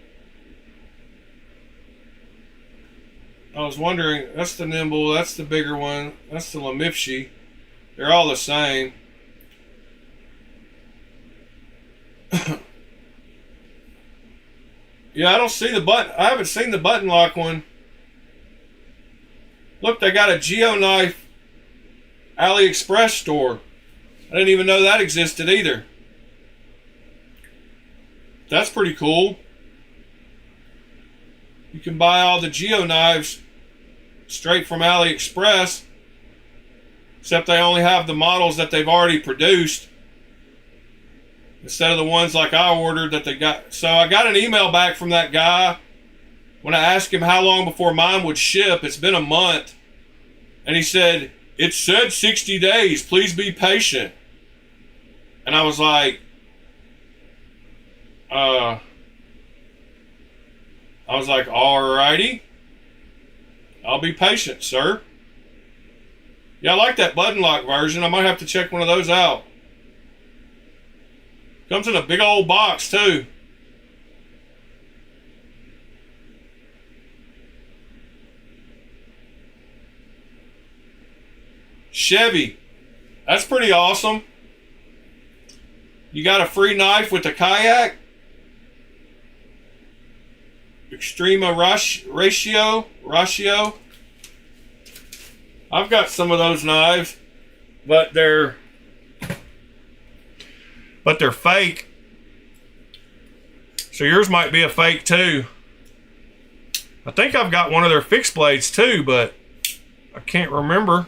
I was wondering, that's the Nimble, that's the bigger one, that's the Lamifshi. They're all the same. Yeah, I don't see the button. I haven't seen the button lock one. Look, they got a GeoKnife AliExpress store. I didn't even know that existed either. That's pretty cool. You can buy all the GeoKnives straight from AliExpress, except they only have the models that they've already produced instead of the ones like I ordered that they got. So I got an email back from that guy when I asked him how long before mine would ship. It's been a month. And he said, it said 60 days. Please be patient. And I was like, alrighty. I'll be patient, sir. Yeah, I like that button lock version. I might have to check one of those out. Comes in a big old box, too. Chevy. That's pretty awesome. You got a free knife with the kayak? Extrema Ratio. I've got some of those knives, but they're fake. So yours might be a fake too. I think I've got one of their fixed blades too, but I can't remember.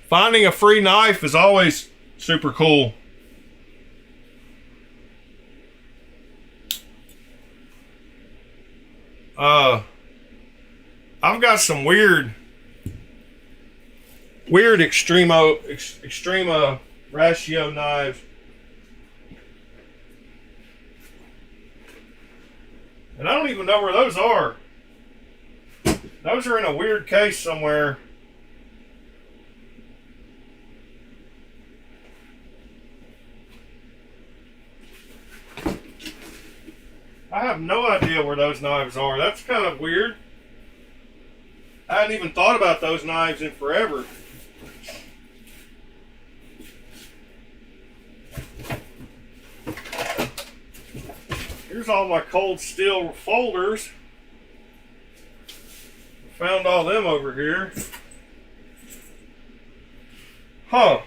Finding a free knife is always super cool. I've got some weird Extrema Ratio knives. And I don't even know where those are. Those are in a weird case somewhere. I have no idea where those knives are. That's kind of weird. I hadn't even thought about those knives in forever. Here's all my cold steel folders. Found all them over here. Huh.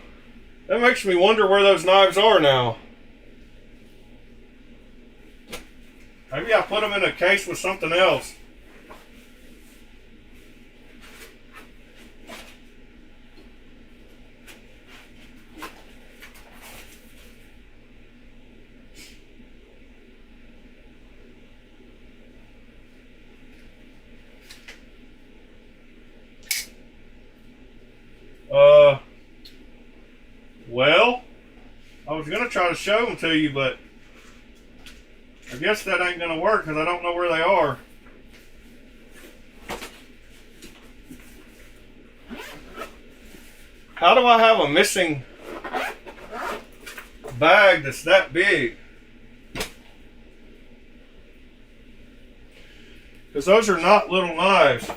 That makes me wonder where those knives are now. Maybe I put them in a case with something else. Well, I was going to try to show them to you, but I guess that ain't going to work because I don't know where they are. How do I have a missing bag that's that big? Because those are not little knives.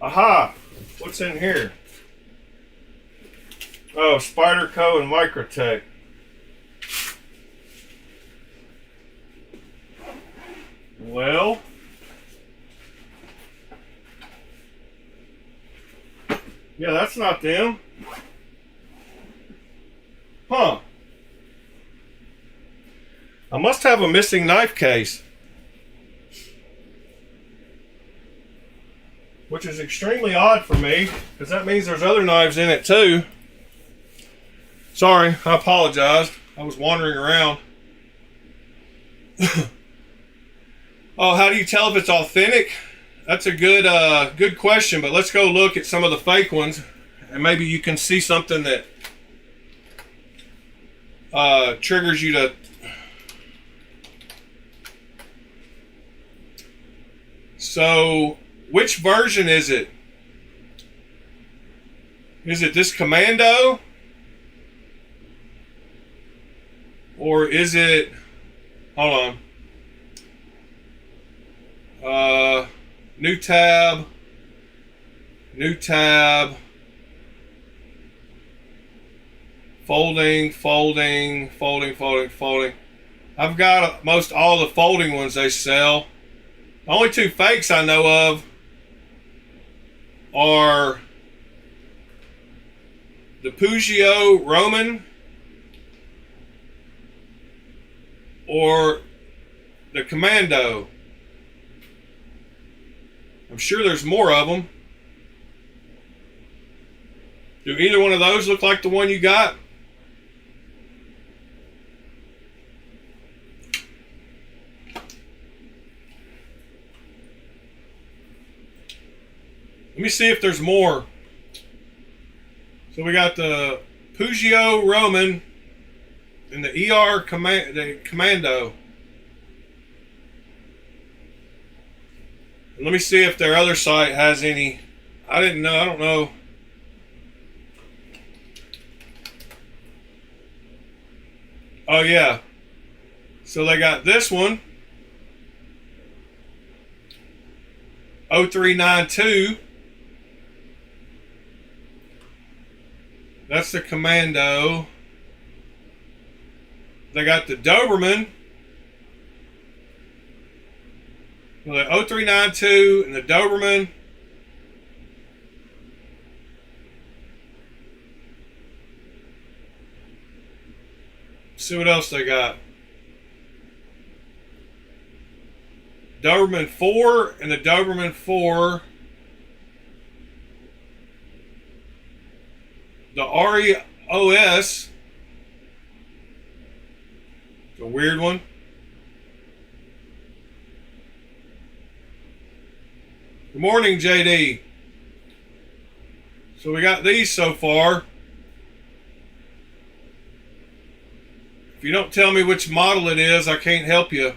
Aha! What's in here? Oh, Spyderco and Microtech. Well, yeah, that's not them. Huh. I must have a missing knife case. Which is extremely odd for me, because that means there's other knives in it too. Sorry, I apologize. I was wandering around. Oh, how do you tell if it's authentic? That's a good question, but let's go look at some of the fake ones, and maybe you can see something that triggers you to... So, which version is it? Is it this Commando? Or is it... Hold on. New tab. New tab. Folding, folding, folding, folding, folding. I've got most all the folding ones they sell. The only two fakes I know of are the Peugeot Roman or the Commando. I'm sure there's more of them. Do either one of those look like the one you got? Let me see if there's more. So we got the Peugeot Roman and the the Commando. And let me see if their other site has any. I don't know. Oh yeah. So they got this one. 0392. That's the Commando. They got the Doberman. The 0392 and the Doberman. See what else they got. Doberman 4 and the Doberman 4. The REOS. It's a weird one. Good morning, JD. So we got these so far. If you don't tell me which model it is, I can't help you.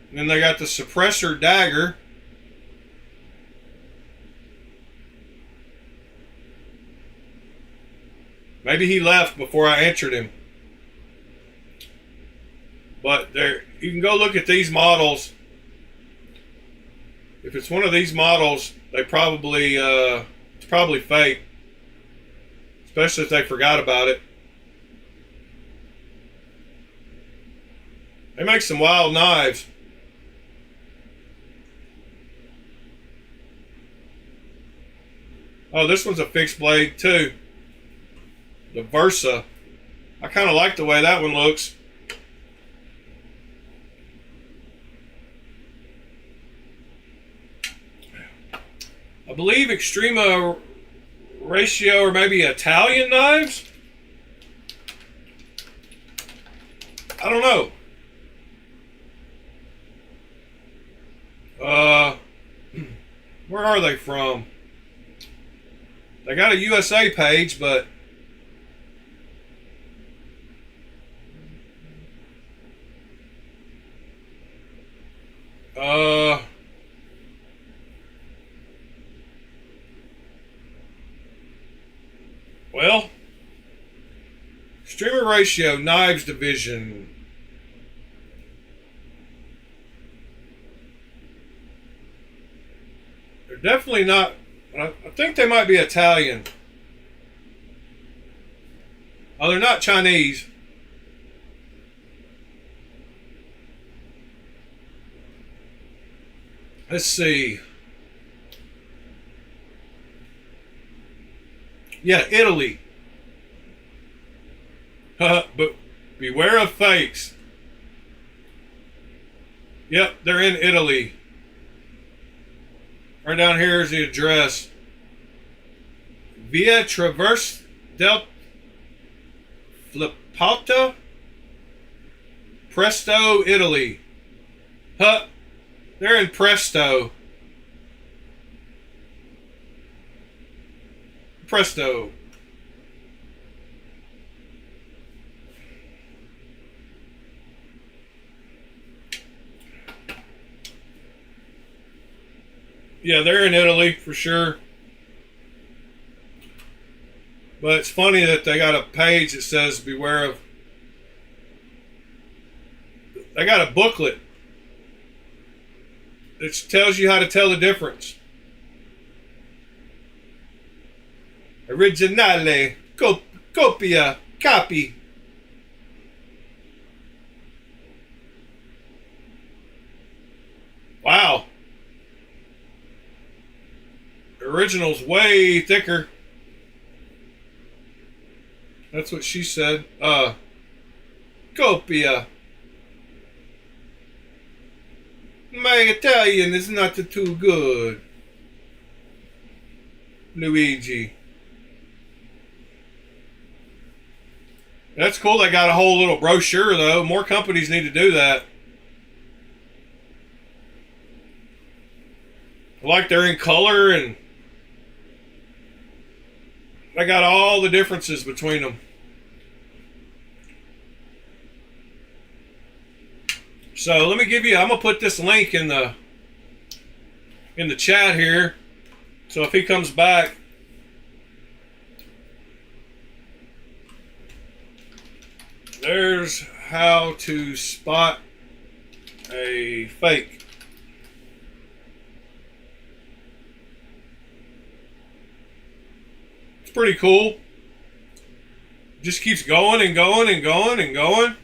And then they got the suppressor dagger. Maybe he left before I answered him. But there, you can go look at these models. If it's one of these models, they probably it's probably fake. Especially if they forgot about it. They make some wild knives. Oh, this one's a fixed blade too. The Versa. I kind of like the way that one looks. I believe Extrema Ratio or maybe Italian knives? I don't know. Where are they from? They got a USA page, but well, Streamer Ratio Knives Division. They're definitely not. I think they might be Italian. Oh, they're not Chinese. Let's see. Yeah, Italy. But beware of fakes. Yep, they're in Italy. Right down here is the address. Via Traverse del Flippata, Presto, Italy. Huh? They're in Presto. Presto. Yeah, they're in Italy for sure. But it's funny that they got a page that says beware of. They got a booklet that tells you how to tell the difference. Originale, copia, copy. Wow. The original's way thicker. That's what she said. Copia. My Italian is not too good. Luigi. That's cool. They got a whole little brochure, though. More companies need to do that. Like they're in color and they got all the differences between them. So let me give you. I'm gonna put this link in the chat here. So if he comes back. There's how to spot a fake. It's pretty cool. Just keeps going and going and going and going.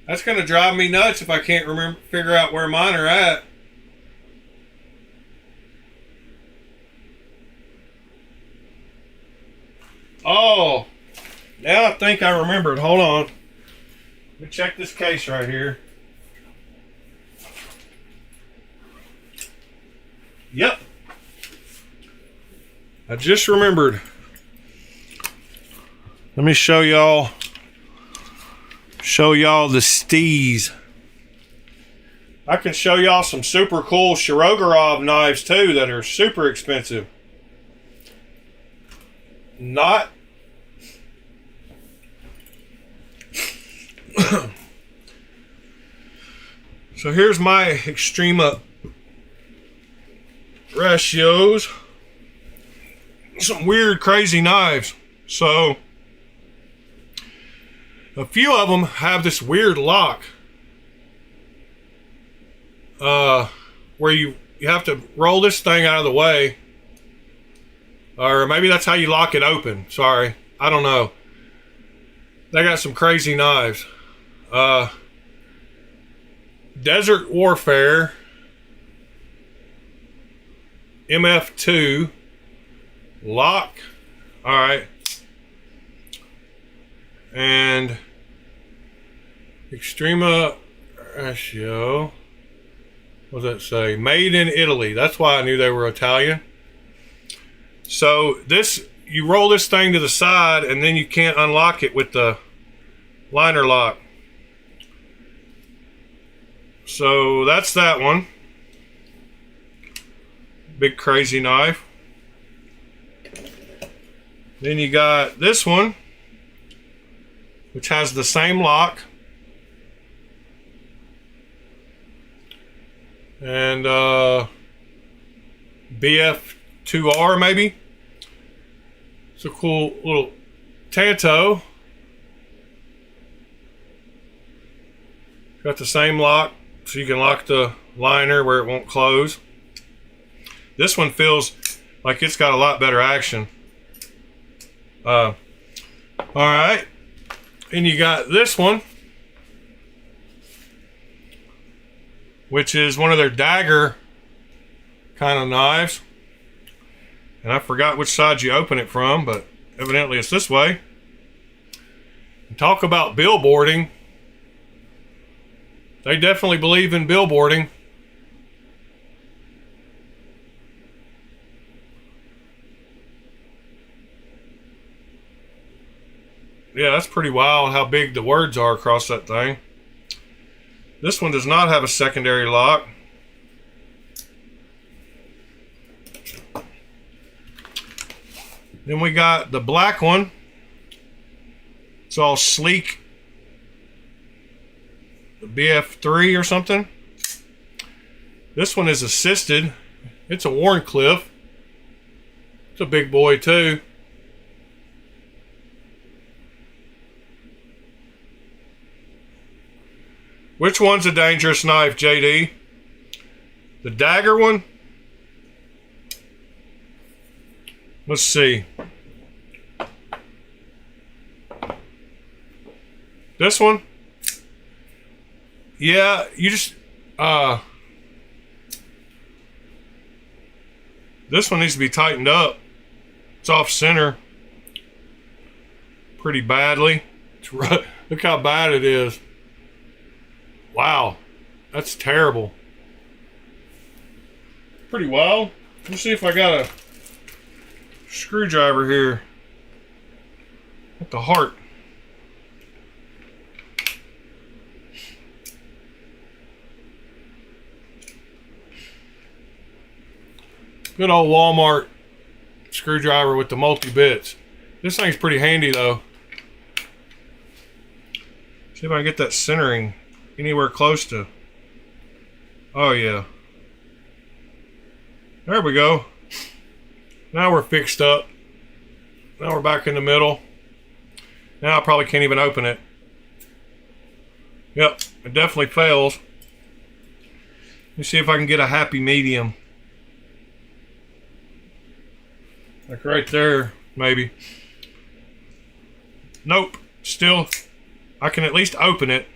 That's going to drive me nuts if I can't figure out where mine are at. Oh, now I think I remembered. Hold on. Let me check this case right here. Yep. I just remembered. Let me show y'all the stees. I can show y'all some super cool Shirogorov knives too that are super expensive. Not so here's my Extrema ratios. Some weird crazy knives. So a few of them have this weird lock where you have to roll this thing out of the way, or maybe that's how you lock it open. Sorry, I don't know. They got some crazy knives. Desert Warfare MF2 lock. All right. And Extrema ratio. What does that say? Made in Italy. That's why I knew they were Italian. So this, you roll this thing to the side and then you can't unlock it with the liner lock. So that's that one. Big crazy knife. Then you got this one, which has the same lock. And BF2R maybe. It's a cool little Tanto. Got the same lock, so you can lock the liner where it won't close. This one feels like it's got a lot better action. All right. And you got this one, which is one of their dagger kind of knives. And I forgot which side you open it from, but evidently it's this way. And talk about billboarding. They definitely believe in billboarding. Yeah, that's pretty wild how big the words are across that thing. This one does not have a secondary lock. Then we got the black one. It's all sleek. The BF3 or something. This one is assisted. It's a Warncliffe. It's a big boy too. Which one's a dangerous knife, JD? The dagger one? Let's see. This one? Yeah, you just this one needs to be tightened up. It's off center pretty badly. Look how bad it is. Wow, that's terrible. Pretty wild. Let's see if I got a screwdriver here at the heart. Good old Walmart screwdriver with the multi-bits. This thing's pretty handy though. See if I can get that centering anywhere close to. Oh yeah. There we go. Now we're fixed up. Now we're back in the middle. Now I probably can't even open it. Yep, it definitely fails. Let me see if I can get a happy medium. Like right there, maybe. Nope. Still, I can at least open it.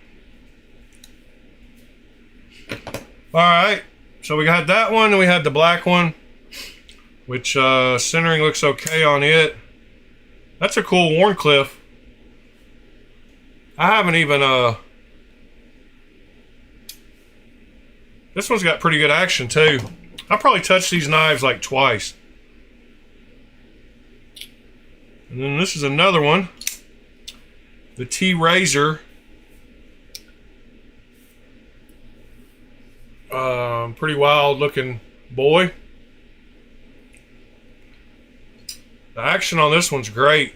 Alright. So we got that one, and we had the black one, which centering looks okay on it. That's a cool Warncliffe. I haven't even this one's got pretty good action too. I probably touched these knives like twice. And then this is another one, the T-Razor. Pretty wild looking boy. The action on this one's great.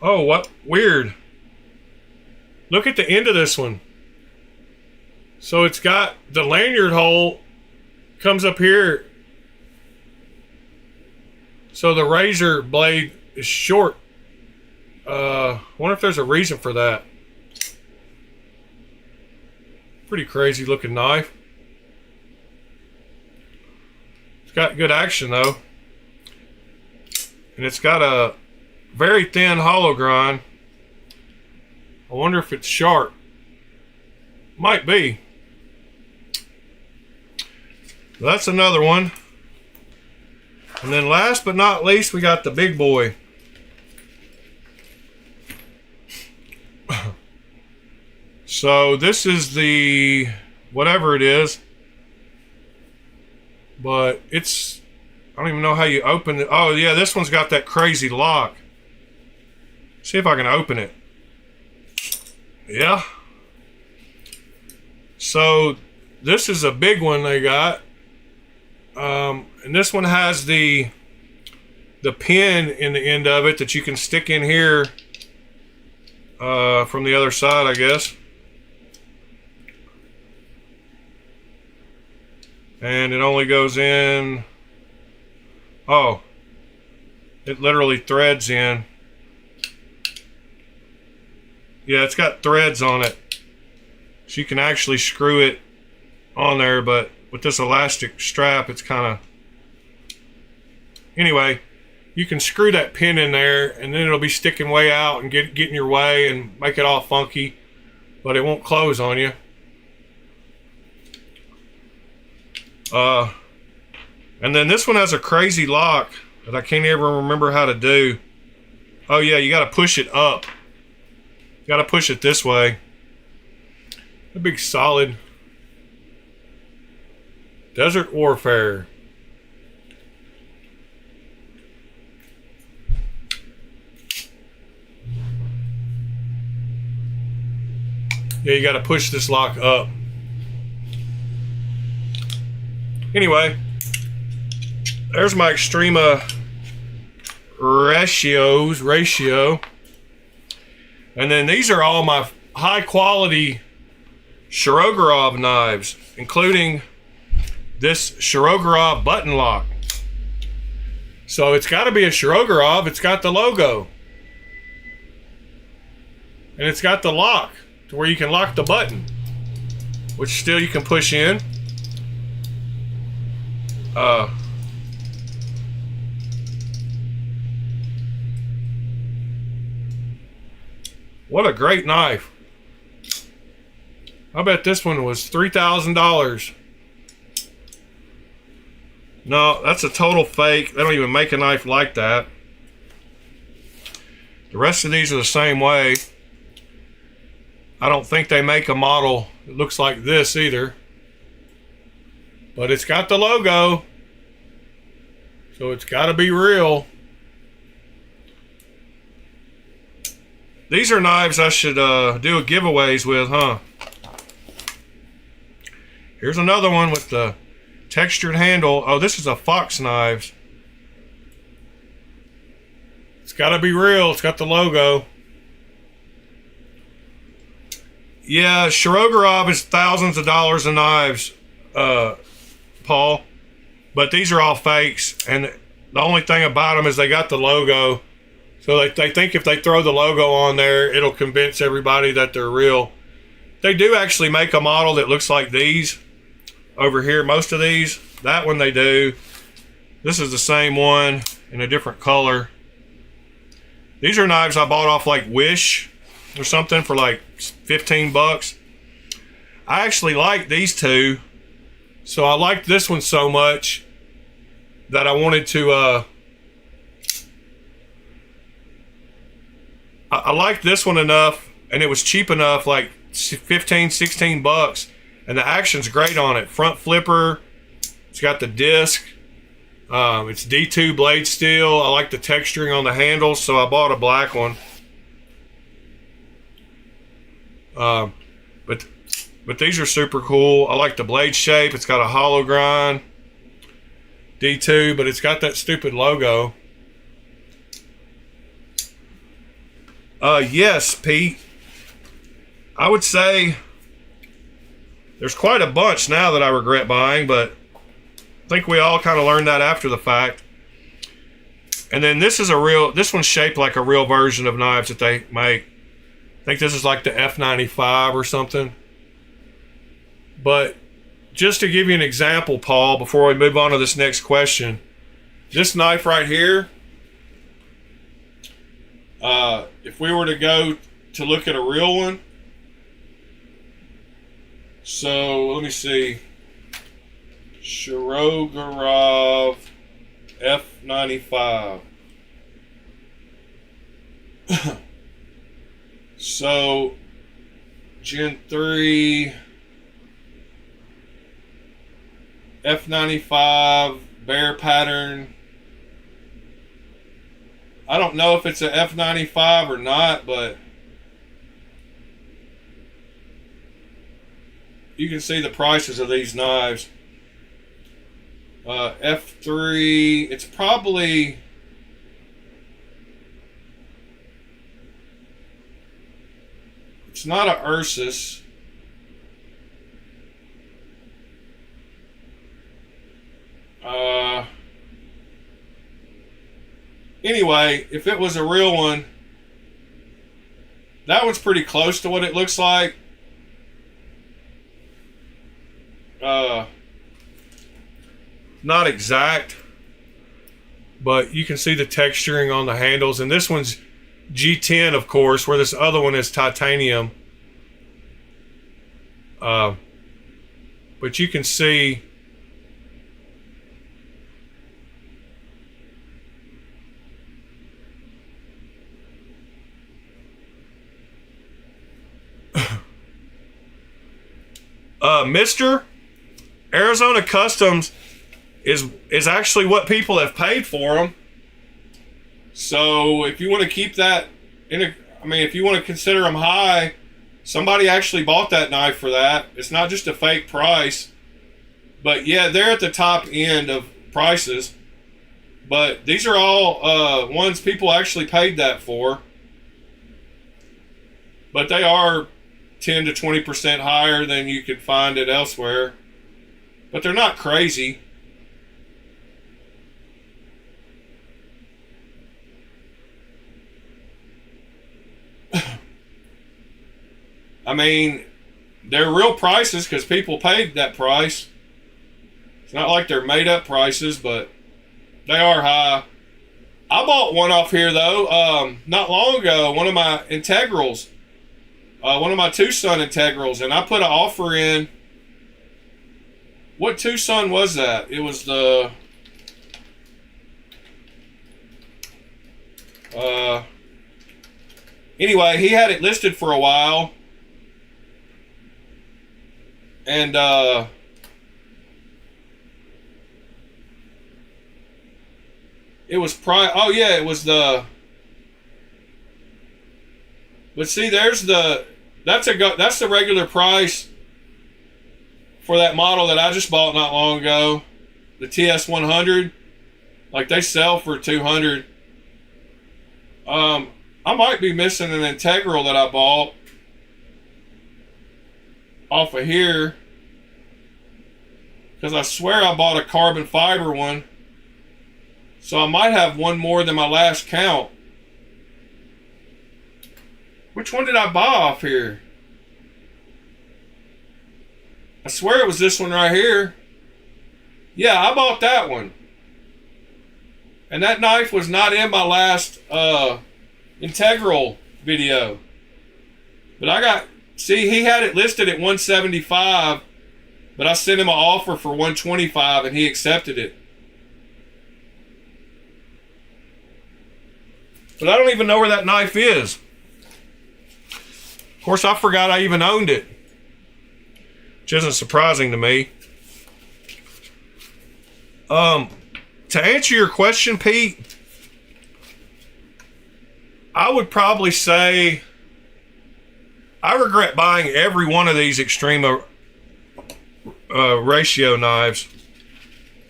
Oh, what weird. Look at the end of this one. So it's got the lanyard hole comes up here. So the razor blade is short. Wonder if there's a reason for that. Pretty crazy looking knife. It's got good action though. And it's got a very thin hollow grind. I wonder if it's sharp. Might be. That's another one. And then last but not least, we got the big boy. So this is the whatever it is, but it's, I don't even know how you open it. Oh yeah, this one's got that crazy lock. See if I can open it. Yeah. So this is a big one they got. And this one has the pin in the end of it that you can stick in here from the other side, I guess. And it only goes in, oh, it literally threads in. Yeah, it's got threads on it. So you can actually screw it on there, but with this elastic strap, it's kind of... Anyway, you can screw that pin in there, and then it'll be sticking way out and get in your way and make it all funky, but it won't close on you. And then this one has a crazy lock that I can't ever remember how to do. Oh yeah, you got to push it up. You got to push it this way. A big solid Desert Warfare. Yeah, you got to push this lock up. Anyway, there's my Extrema ratio. And then these are all my high quality Shirogorov knives, including this Shirogorov button lock. So it's got to be a Shirogorov. It's got the logo. And it's got the lock to where you can lock the button, which still you can push in. What a great knife. I bet this one was $3,000. No, that's a total fake. They don't even make a knife like that. The rest of these are the same way. I don't think they make a model that looks like this either. But it's got the logo, so it's got to be real. These are knives I should do giveaways with, huh? Here's another one with the textured handle. Oh, this is a Fox Knives. It's got to be real. It's got the logo. Yeah, Shirogorov is thousands of dollars of knives, Paul. But these are all fakes, and the only thing about them is they got the logo. So they think if they throw the logo on there, it'll convince everybody that they're real. They do actually make a model that looks like these over here. Most of these, that one they do. This is the same one. in a different color. These are knives I bought off like Wish or something for like 15 bucks. I actually like these two, so I liked this one so much that I wanted to I liked this one enough, and it was cheap enough, like 15, 16 bucks, and the action's great on it. Front flipper, it's got the disc, it's D2 blade steel. I like the texturing on the handles, so I bought a black one. But these are super cool. I like the blade shape. It's got a hollow grind, D2, but it's got that stupid logo. Yes, Pete. I would say there's quite a bunch now that I regret buying, but I think we all kind of learned that after the fact. And then this one's shaped like a real version of knives that they make. I think this is like the F95 or something. But just to give you an example, Paul, before we move on to this next question, this knife right here, if we were to go to look at a real one, so let me see, Shirogorov F95. So Gen 3 F95 bear pattern. I don't know if it's a F95 or not, but you can see the prices of these knives. F3, it's probably, it's not a Ursus. Anyway, if it was a real one, that one's pretty close to what it looks like. Not exact, but you can see the texturing on the handles. And this one's G10, of course, where this other one is titanium. But you can see Mr. Arizona Customs is actually what people have paid for them. So if you want to keep that if you want to consider them high, somebody actually bought that knife for that. It's not just a fake price. But yeah, they're at the top end of prices. But these are all ones people actually paid that for. But they are 10 to 20% higher than you could find it elsewhere. But they're not crazy. I mean, they're real prices because people paid that price. It's not like they're made up prices, but they are high. I bought one off here though, not long ago, one of my integrals. One of my Tucson integrals, and I put an offer in. What Tucson was that? It was the anyway, he had it listed for a while, and it was oh yeah, it was the, but see, there's the, that's the regular price for that model that I just bought not long ago, the TS100. Like, they sell for $200. I might be missing an integral that I bought off of here, because I swear I bought a carbon fiber one, so I might have one more than my last count. Which one did I buy off here? I swear it was this one right here. Yeah, I bought that one. And that knife was not in my last integral video. But I got, see, he had it listed at 175, but I sent him an offer for 125 and he accepted it. But I don't even know where that knife is. Of course, I forgot I even owned it, which isn't surprising to me. To answer your question, Pete, I would probably say I regret buying every one of these extreme ratio knives,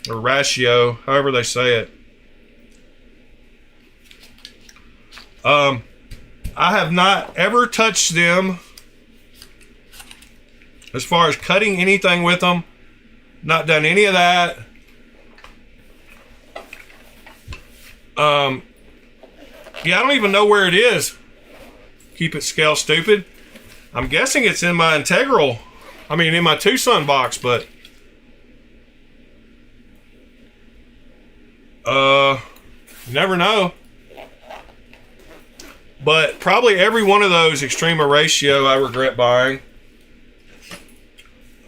or ratio, however they say it. I have not ever touched them as far as cutting anything with them. Not done any of that. Yeah, I don't even know where it is. Keep it scale stupid. I'm guessing it's in my integral. I mean, in my Tucson box, but never know. But probably every one of those Extrema ratio I regret buying.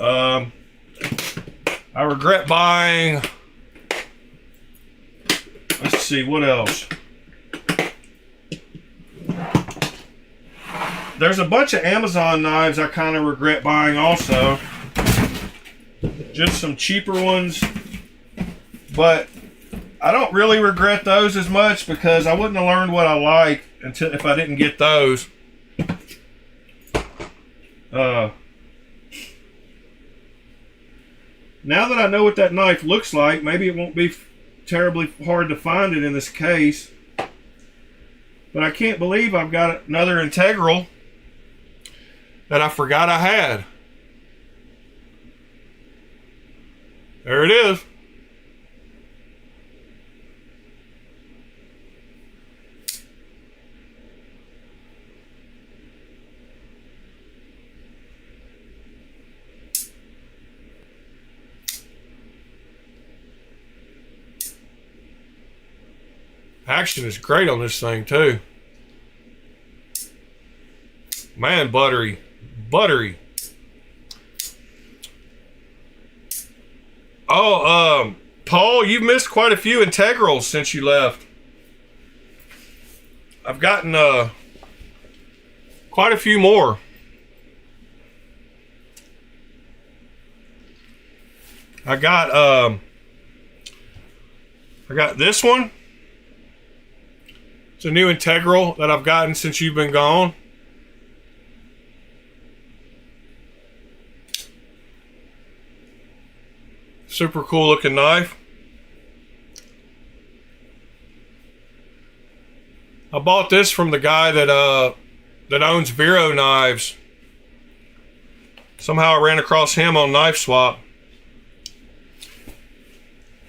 I regret buying, let's see, what else? There's a bunch of Amazon knives I kind of regret buying also. Just some cheaper ones. But I don't really regret those as much because I wouldn't have learned what I like until if I didn't get those. Now that I know what that knife looks like, maybe it won't be terribly hard to find it in this case. But I can't believe I've got another integral that I forgot I had. There it is. Action is great on this thing too. Man, buttery. Oh, Paul, you've missed quite a few integrals since you left. I've gotten quite a few more. I got this one. It's a new integral that I've gotten since you've been gone. Super cool looking knife. I bought this from the guy that owns Vero Knives. Somehow I ran across him on Knife Swap.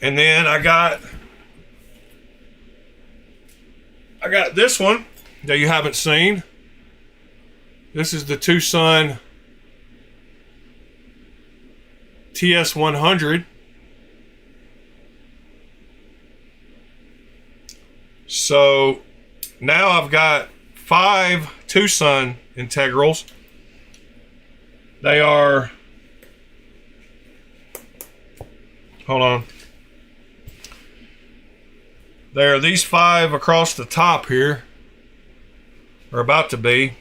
And then I got this one that you haven't seen. This is the Tucson TS100. So now I've got 5 Tucson integrals. They are, hold on. There are these 5 across the top here, or about to be.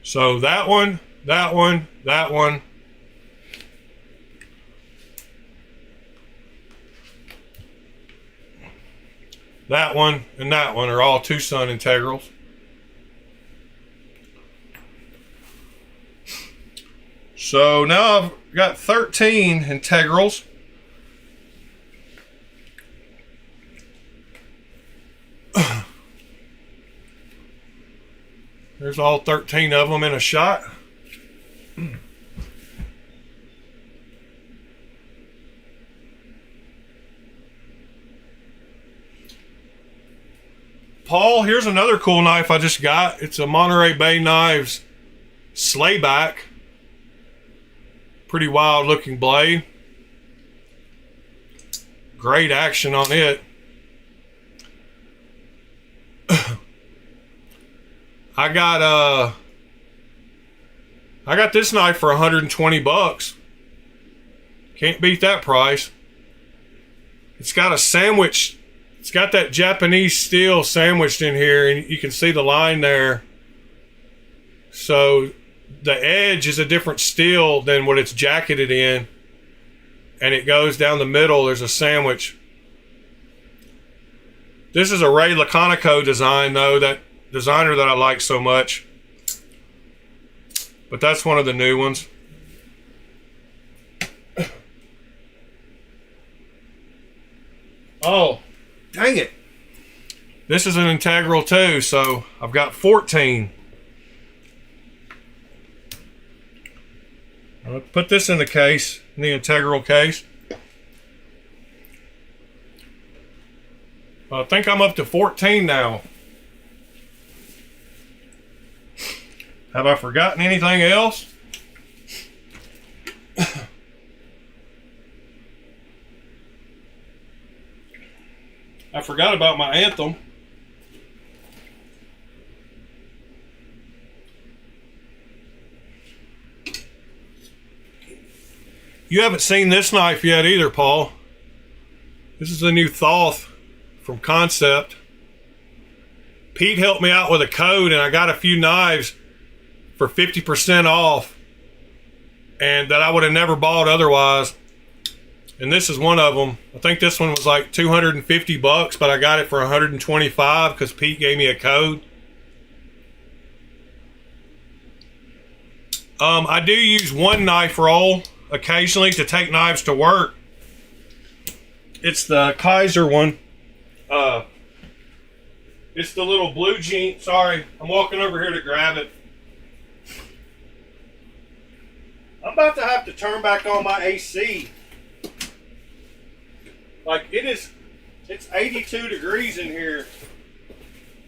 So that one, that one, that one. That one and that one are all Tucson integrals. So now I've got 13 integrals. There's all 13 of them in a shot. Paul, here's another cool knife I just got. It's a Monterey Bay Knives slayback. Pretty wild looking blade. Great action on it. I got this knife for 120 bucks. Can't beat that price. It's got a sandwich. It's got that Japanese steel sandwiched in here, and you can see the line there. So the edge is a different steel than what it's jacketed in, and it goes down the middle. There's a sandwich. This is a Ray Laconico design, though, that designer that I like so much. But that's one of the new ones. Oh, dang it. This is an integral too, so I've got 14. I'll put this in the case, in the integral case. I think I'm up to 14 now. Have I forgotten anything else? I forgot about my Anthem. You haven't seen this knife yet either, Paul. This is the new Thoth from Concept. Pete helped me out with a code, and I got a few knives for 50% off, and that I would have never bought otherwise. And this is one of them. I think this one was like 250 bucks, but I got it for 125 because Pete gave me a code. I do use one knife roll occasionally to take knives to work. It's the Kaiser one. It's the little blue jean. Sorry, I'm walking over here to grab it. I'm about to have to turn back on my AC. Like it's 82 degrees in here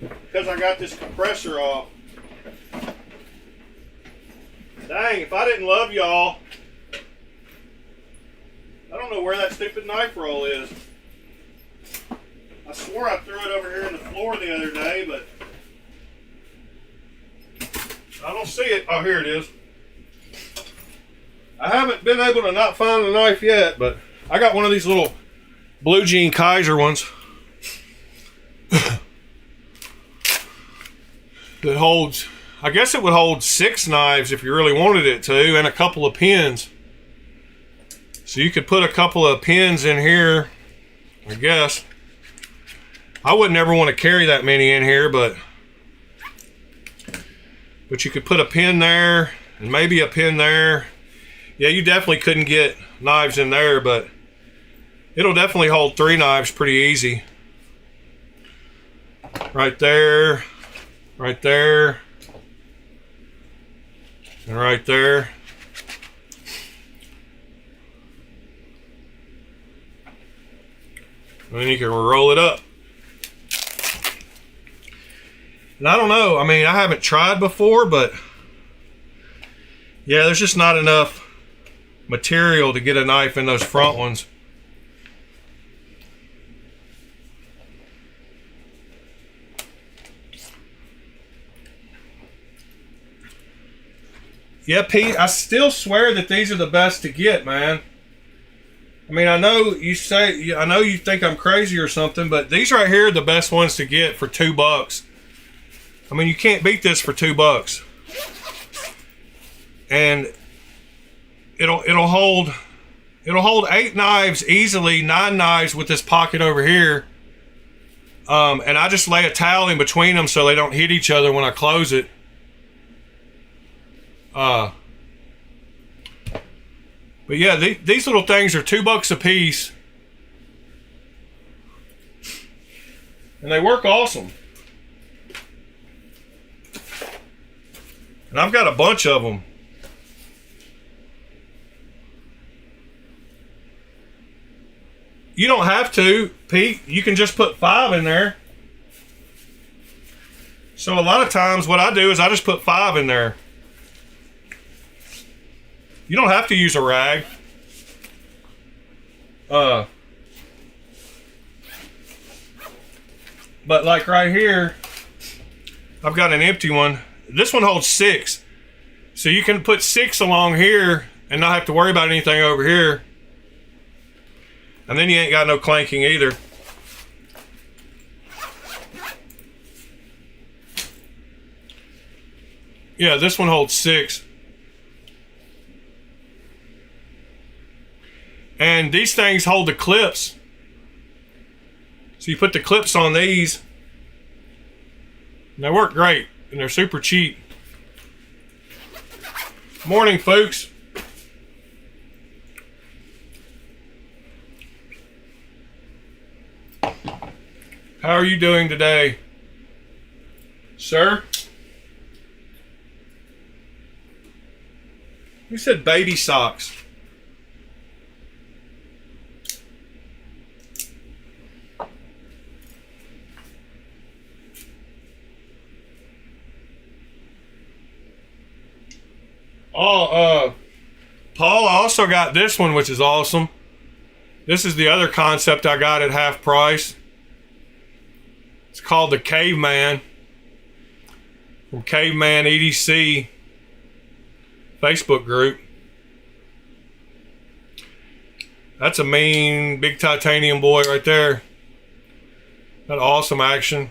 because I got this compressor off. Dang, if I didn't love y'all, I don't know where that stupid knife roll is. I swore I threw it over here on the floor the other day, but I don't see it. Oh, here it is. I haven't been able to not find the knife yet, but I got one of these little blue jean Kaiser ones that holds, I guess it would hold 6 knives if you really wanted it to, and a couple of pins. So you could put a couple of pins in here, I guess. I wouldn't ever want to carry that many in here, but you could put a pin there and maybe a pin there. Yeah, you definitely couldn't get knives in there, but it'll definitely hold 3 knives pretty easy. Right there, right there, and right there. And then you can roll it up. And I don't know, I mean, I haven't tried before, but yeah, there's just not enough material to get a knife in those front ones. Yeah, Pete, I still swear that these are the best to get, man. I mean, I know you say, I know you think I'm crazy or something, but these right here are the best ones to get for $2. I mean, you can't beat this for $2. And it'll hold 8 knives easily, 9 knives with this pocket over here. And I just lay a towel in between them so they don't hit each other when I close it. But yeah, these little things are $2 a piece, and they work awesome. And I've got a bunch of them. You don't have to, Pete. You can just put 5 in there. So a lot of times what I do is I just put 5 in there. You don't have to use a rag. But like right here, I've got an empty one. This one holds 6. So you can put 6 along here and not have to worry about anything over here. And then you ain't got no clanking either. Yeah, this one holds 6. And these things hold the clips. So you put the clips on these. And they work great. And they're super cheap. Morning, folks. How are you doing today, sir? Who said baby socks? Oh, Paul, I also got this one, which is awesome. This is the other concept I got at half price. It's called the Caveman from Caveman EDC Facebook group. That's a mean big titanium boy right there. That awesome action.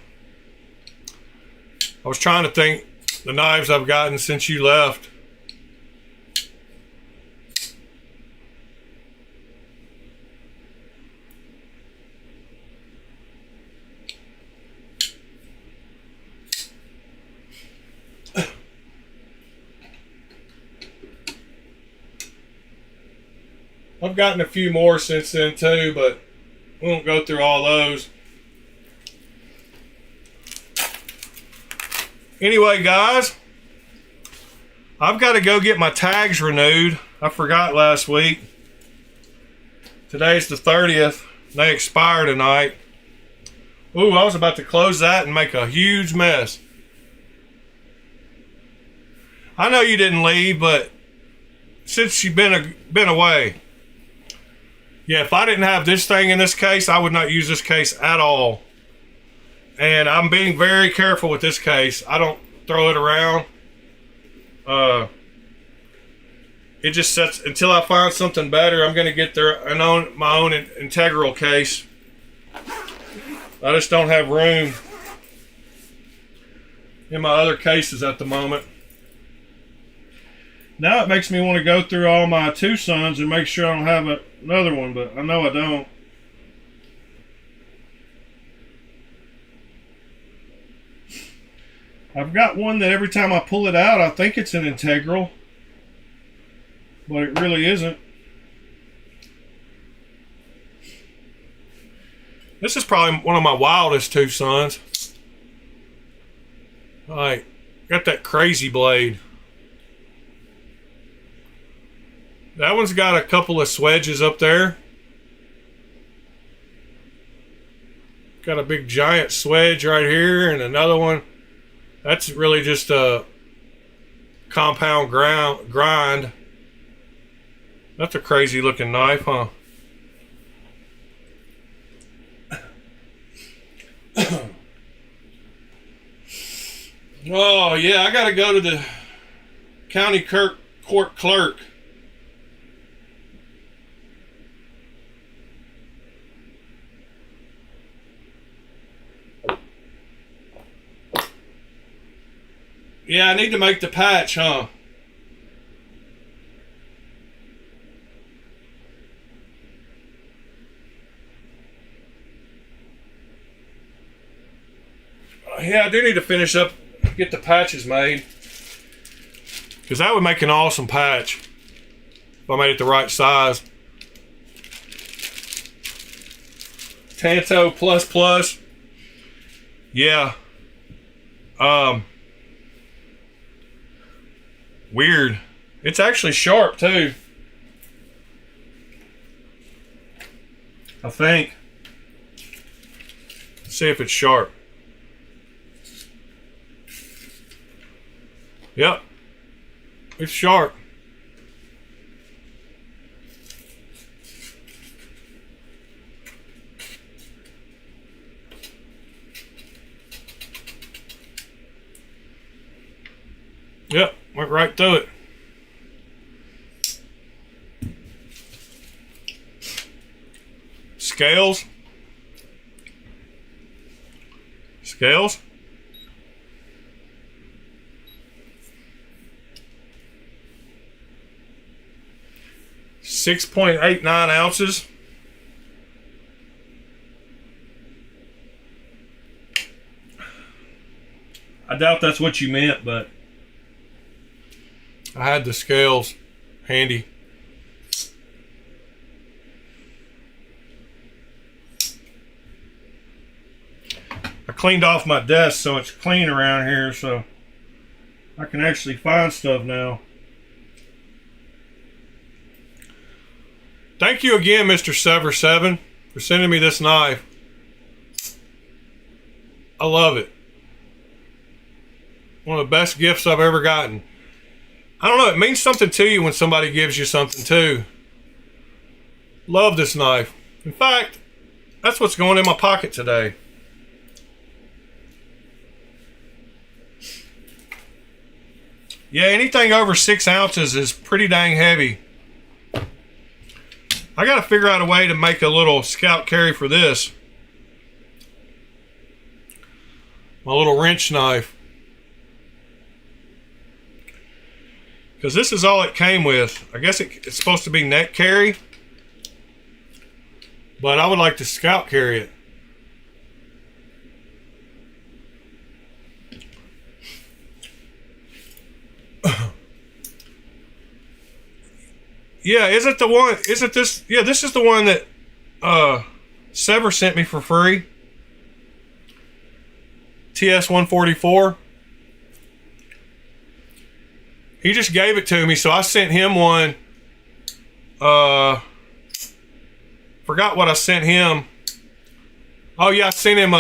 I was trying to think the knives I've gotten since you left. I've gotten a few more since then too, but we won't go through all those. Anyway, guys, I've got to go get my tags renewed. I forgot last week. Today's the 30th. They expire tonight. Ooh, I was about to close that and make a huge mess. I know you didn't leave, but since you've been away. Yeah, if I didn't have this thing in this case, I would not use this case at all. And I'm being very careful with this case. I don't throw it around. It just sets until I find something better. I'm going to get my own integral case. I just don't have room in my other cases at the moment. Now it makes me want to go through all my Tucsons and make sure I don't have another one, but I know I don't. I've got one that every time I pull it out, I think it's an integral, but it really isn't. This is probably one of my wildest Tucsons. Alright, got that crazy blade. That one's got a couple of swedges up there. Got a big giant swedge right here and another one. That's really just a compound grind. That's a crazy looking knife, huh? Oh yeah, I gotta go to the county court clerk. Yeah, I need to make the patch, huh? Yeah, I do need to finish up, get the patches made. Because that would make an awesome patch if I made it the right size. Tanto plus. Yeah. Weird. It's actually sharp too. I think. Let's see if it's sharp. Yep. It's sharp. Yep, went right through it. Scales. Scales. .89 ounces. I doubt that's what you meant, but I had the scales handy. I cleaned off my desk so it's clean around here, so I can actually find stuff now. Thank you again, Mr. Sever7, for sending me this knife. I love it. One of the best gifts I've ever gotten. I don't know, it means something to you when somebody gives you something too. Love this knife. In fact, that's what's going in my pocket today. Yeah, anything over 6 ounces is pretty dang heavy. I gotta figure out a way to make a little scout carry for this. My little wrench knife. Because this is all it came with. I guess it's supposed to be neck carry. But I would like to scout carry it. Yeah, isn't this, yeah, this is the one that Sever sent me for free. TS144. He just gave it to me, so I sent him one. Forgot what I sent him. Oh yeah, I sent him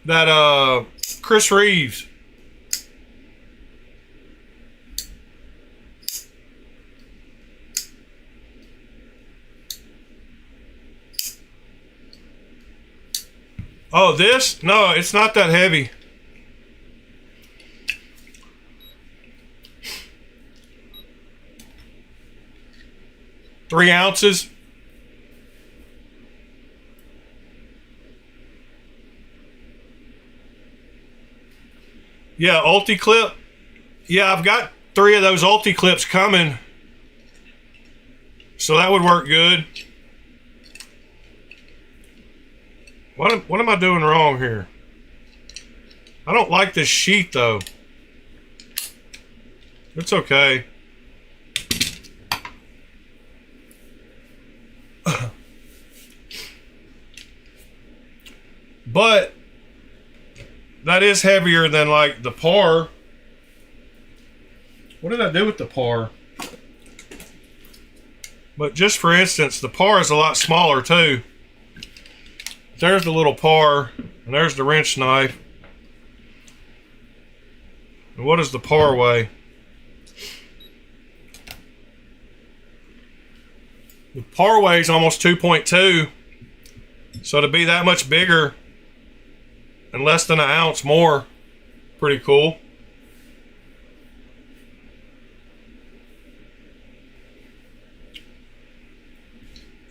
that Chris Reeves. Oh, this? No, it's not that heavy. Three ounces. Yeah, ulti clip. Yeah, I've got 3 of those ulti clips coming. So that would work good. What am I doing wrong here? I don't like this sheath though. It's okay. But that is heavier than like the par. What did I do with the par? But just for instance, the par is a lot smaller too. There's the little par, and there's the wrench knife. And what does the par weigh? The par weighs almost 2.2. So to be that much bigger and less than an ounce more, pretty cool.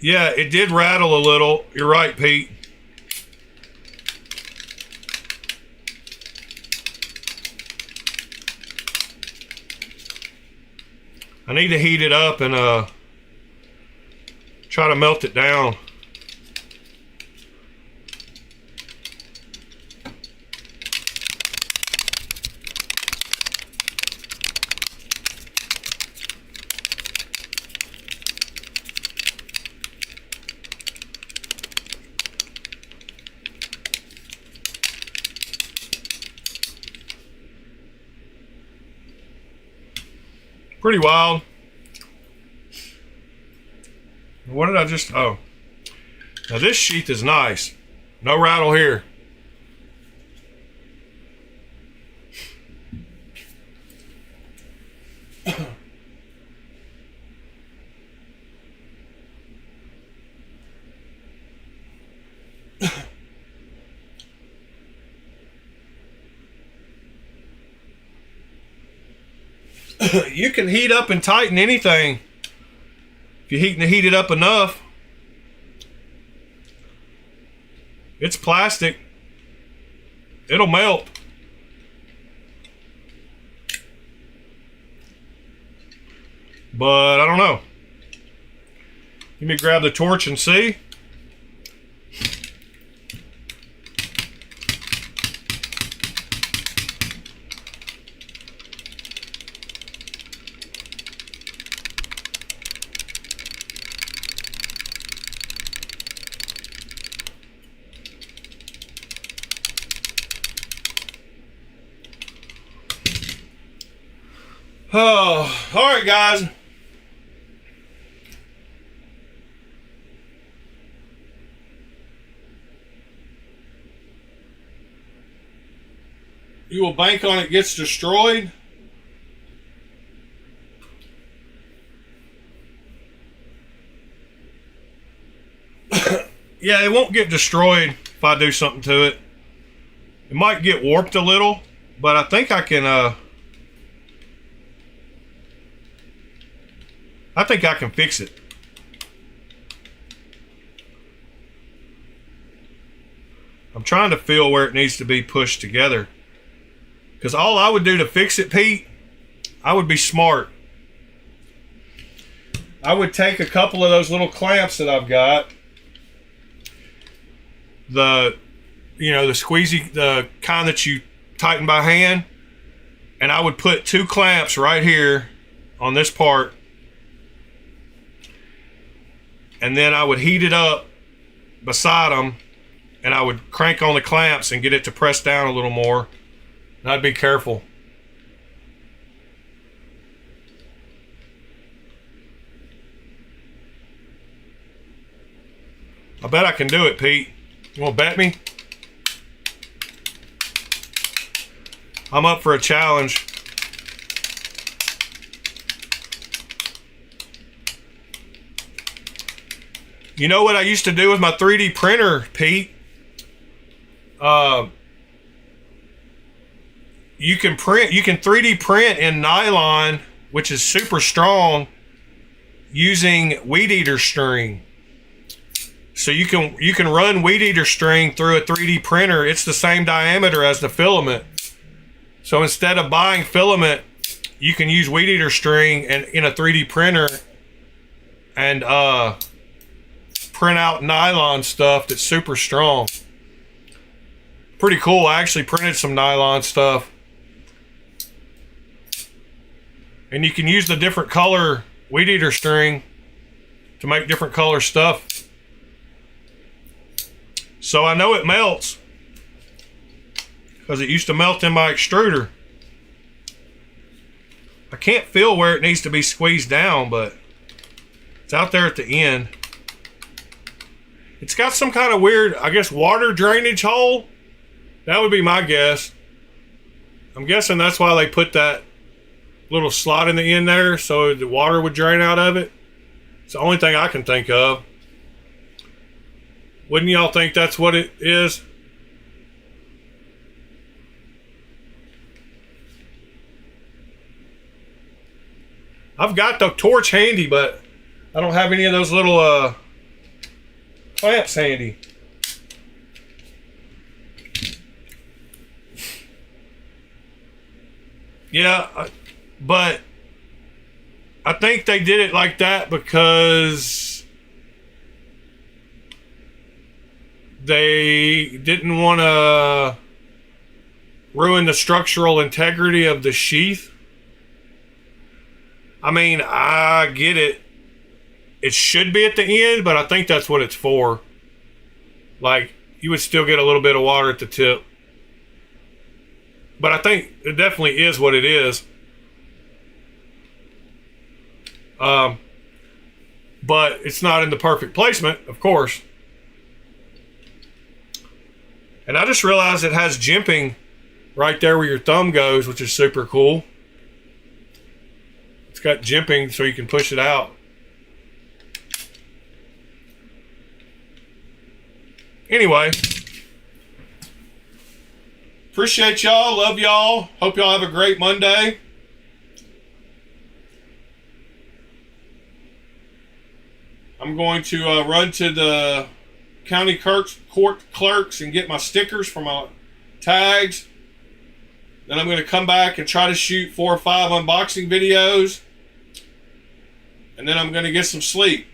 Yeah, it did rattle a little. You're right, Pete. I need to heat it up and try to melt it down. Pretty wild. What did I just... Oh. Now this sheath is nice. No rattle here. You can heat up and tighten anything if you heat it up enough. It's plastic. It'll melt. But I don't know. Let me grab the torch and see. Oh, all right, guys. You will bank on it gets destroyed. Yeah, it won't get destroyed if I do something to it. It might get warped a little, but I think I can fix it. I'm trying to feel where it needs to be pushed together. Because all I would do to fix it, Pete, I would be smart. I would take a couple of those little clamps that I've got. The squeezy, the kind that you tighten by hand. And I would put 2 clamps right here on this part. And then I would heat it up beside them, and I would crank on the clamps and get it to press down a little more. And I'd be careful. I bet I can do it, Pete. You want to bet me? I'm up for a challenge. You know what I used to do with my 3D printer, Pete? You can 3D print in nylon, which is super strong, using weed eater string. So you can run weed eater string through a 3D printer. It's the same diameter as the filament. So instead of buying filament, you can use weed eater string and in a 3D printer and print out nylon stuff that's super strong. Pretty cool. I actually printed some nylon stuff. And you can use the different color weed eater string to make different color stuff. So I know it melts because it used to melt in my extruder. I can't feel where it needs to be squeezed down, but it's out there at the end. It's got some kind of weird, I guess, water drainage hole. That would be my guess. I'm guessing that's why they put that little slot in the end there so the water would drain out of it. It's the only thing I can think of. Wouldn't y'all think that's what it is? I've got the torch handy, but I don't have any of those little clamps handy. Yeah, but I think they did it like that because they didn't want to ruin the structural integrity of the sheath. I mean, I get it. It should be at the end, but I think that's what it's for. Like, you would still get a little bit of water at the tip. But I think it definitely is what it is. But it's not in the perfect placement, of course. And I just realized it has jimping right there where your thumb goes, which is super cool. It's got jimping so you can push it out. Anyway, appreciate y'all. Love y'all. Hope y'all have a great Monday. I'm going to run to the county court clerks and get my stickers for my tags. Then I'm going to come back and try to shoot 4 or 5 unboxing videos. And then I'm going to get some sleep.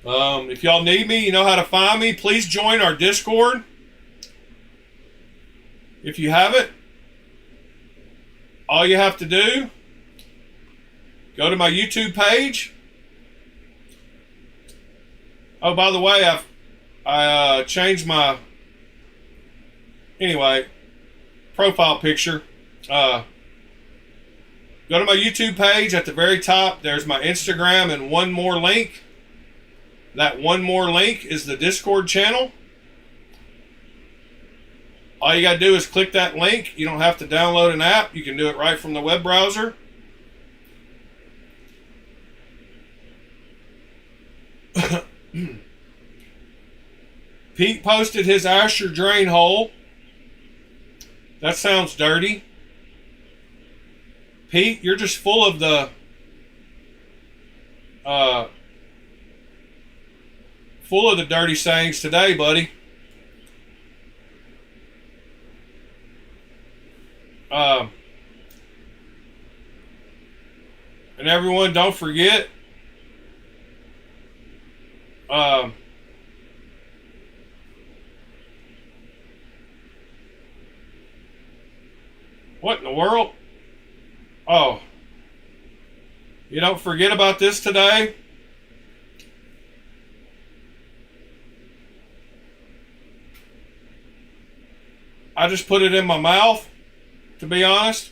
If y'all need me, you know how to find me. Please join our Discord. If you haven't, all you have to do, go to my YouTube page. Oh, by the way, I changed my profile picture. Go to my YouTube page. At the very top, there's my Instagram and one more link. That one more link is the Discord channel. All you got to do is click that link. You don't have to download an app. You can do it right from the web browser. Pete posted his Asher drain hole. That sounds dirty. Pete, you're just full of the dirty sayings today, buddy. And everyone, don't forget, what in the world? Oh, you don't forget about this today. I just put it in my mouth, to be honest.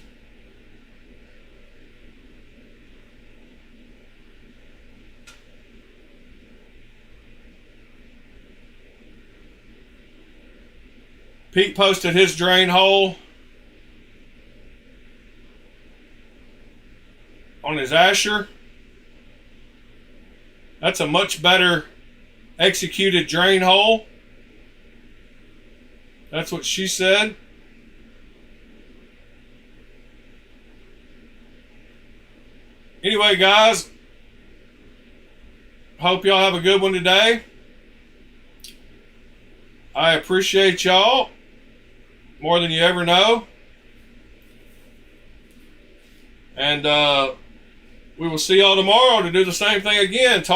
Pete posted his drain hole on his Asher. That's a much better executed drain hole. That's what she said. Anyway, guys, hope y'all have a good one today. I appreciate y'all more than you ever know. And we will see y'all tomorrow to do the same thing again.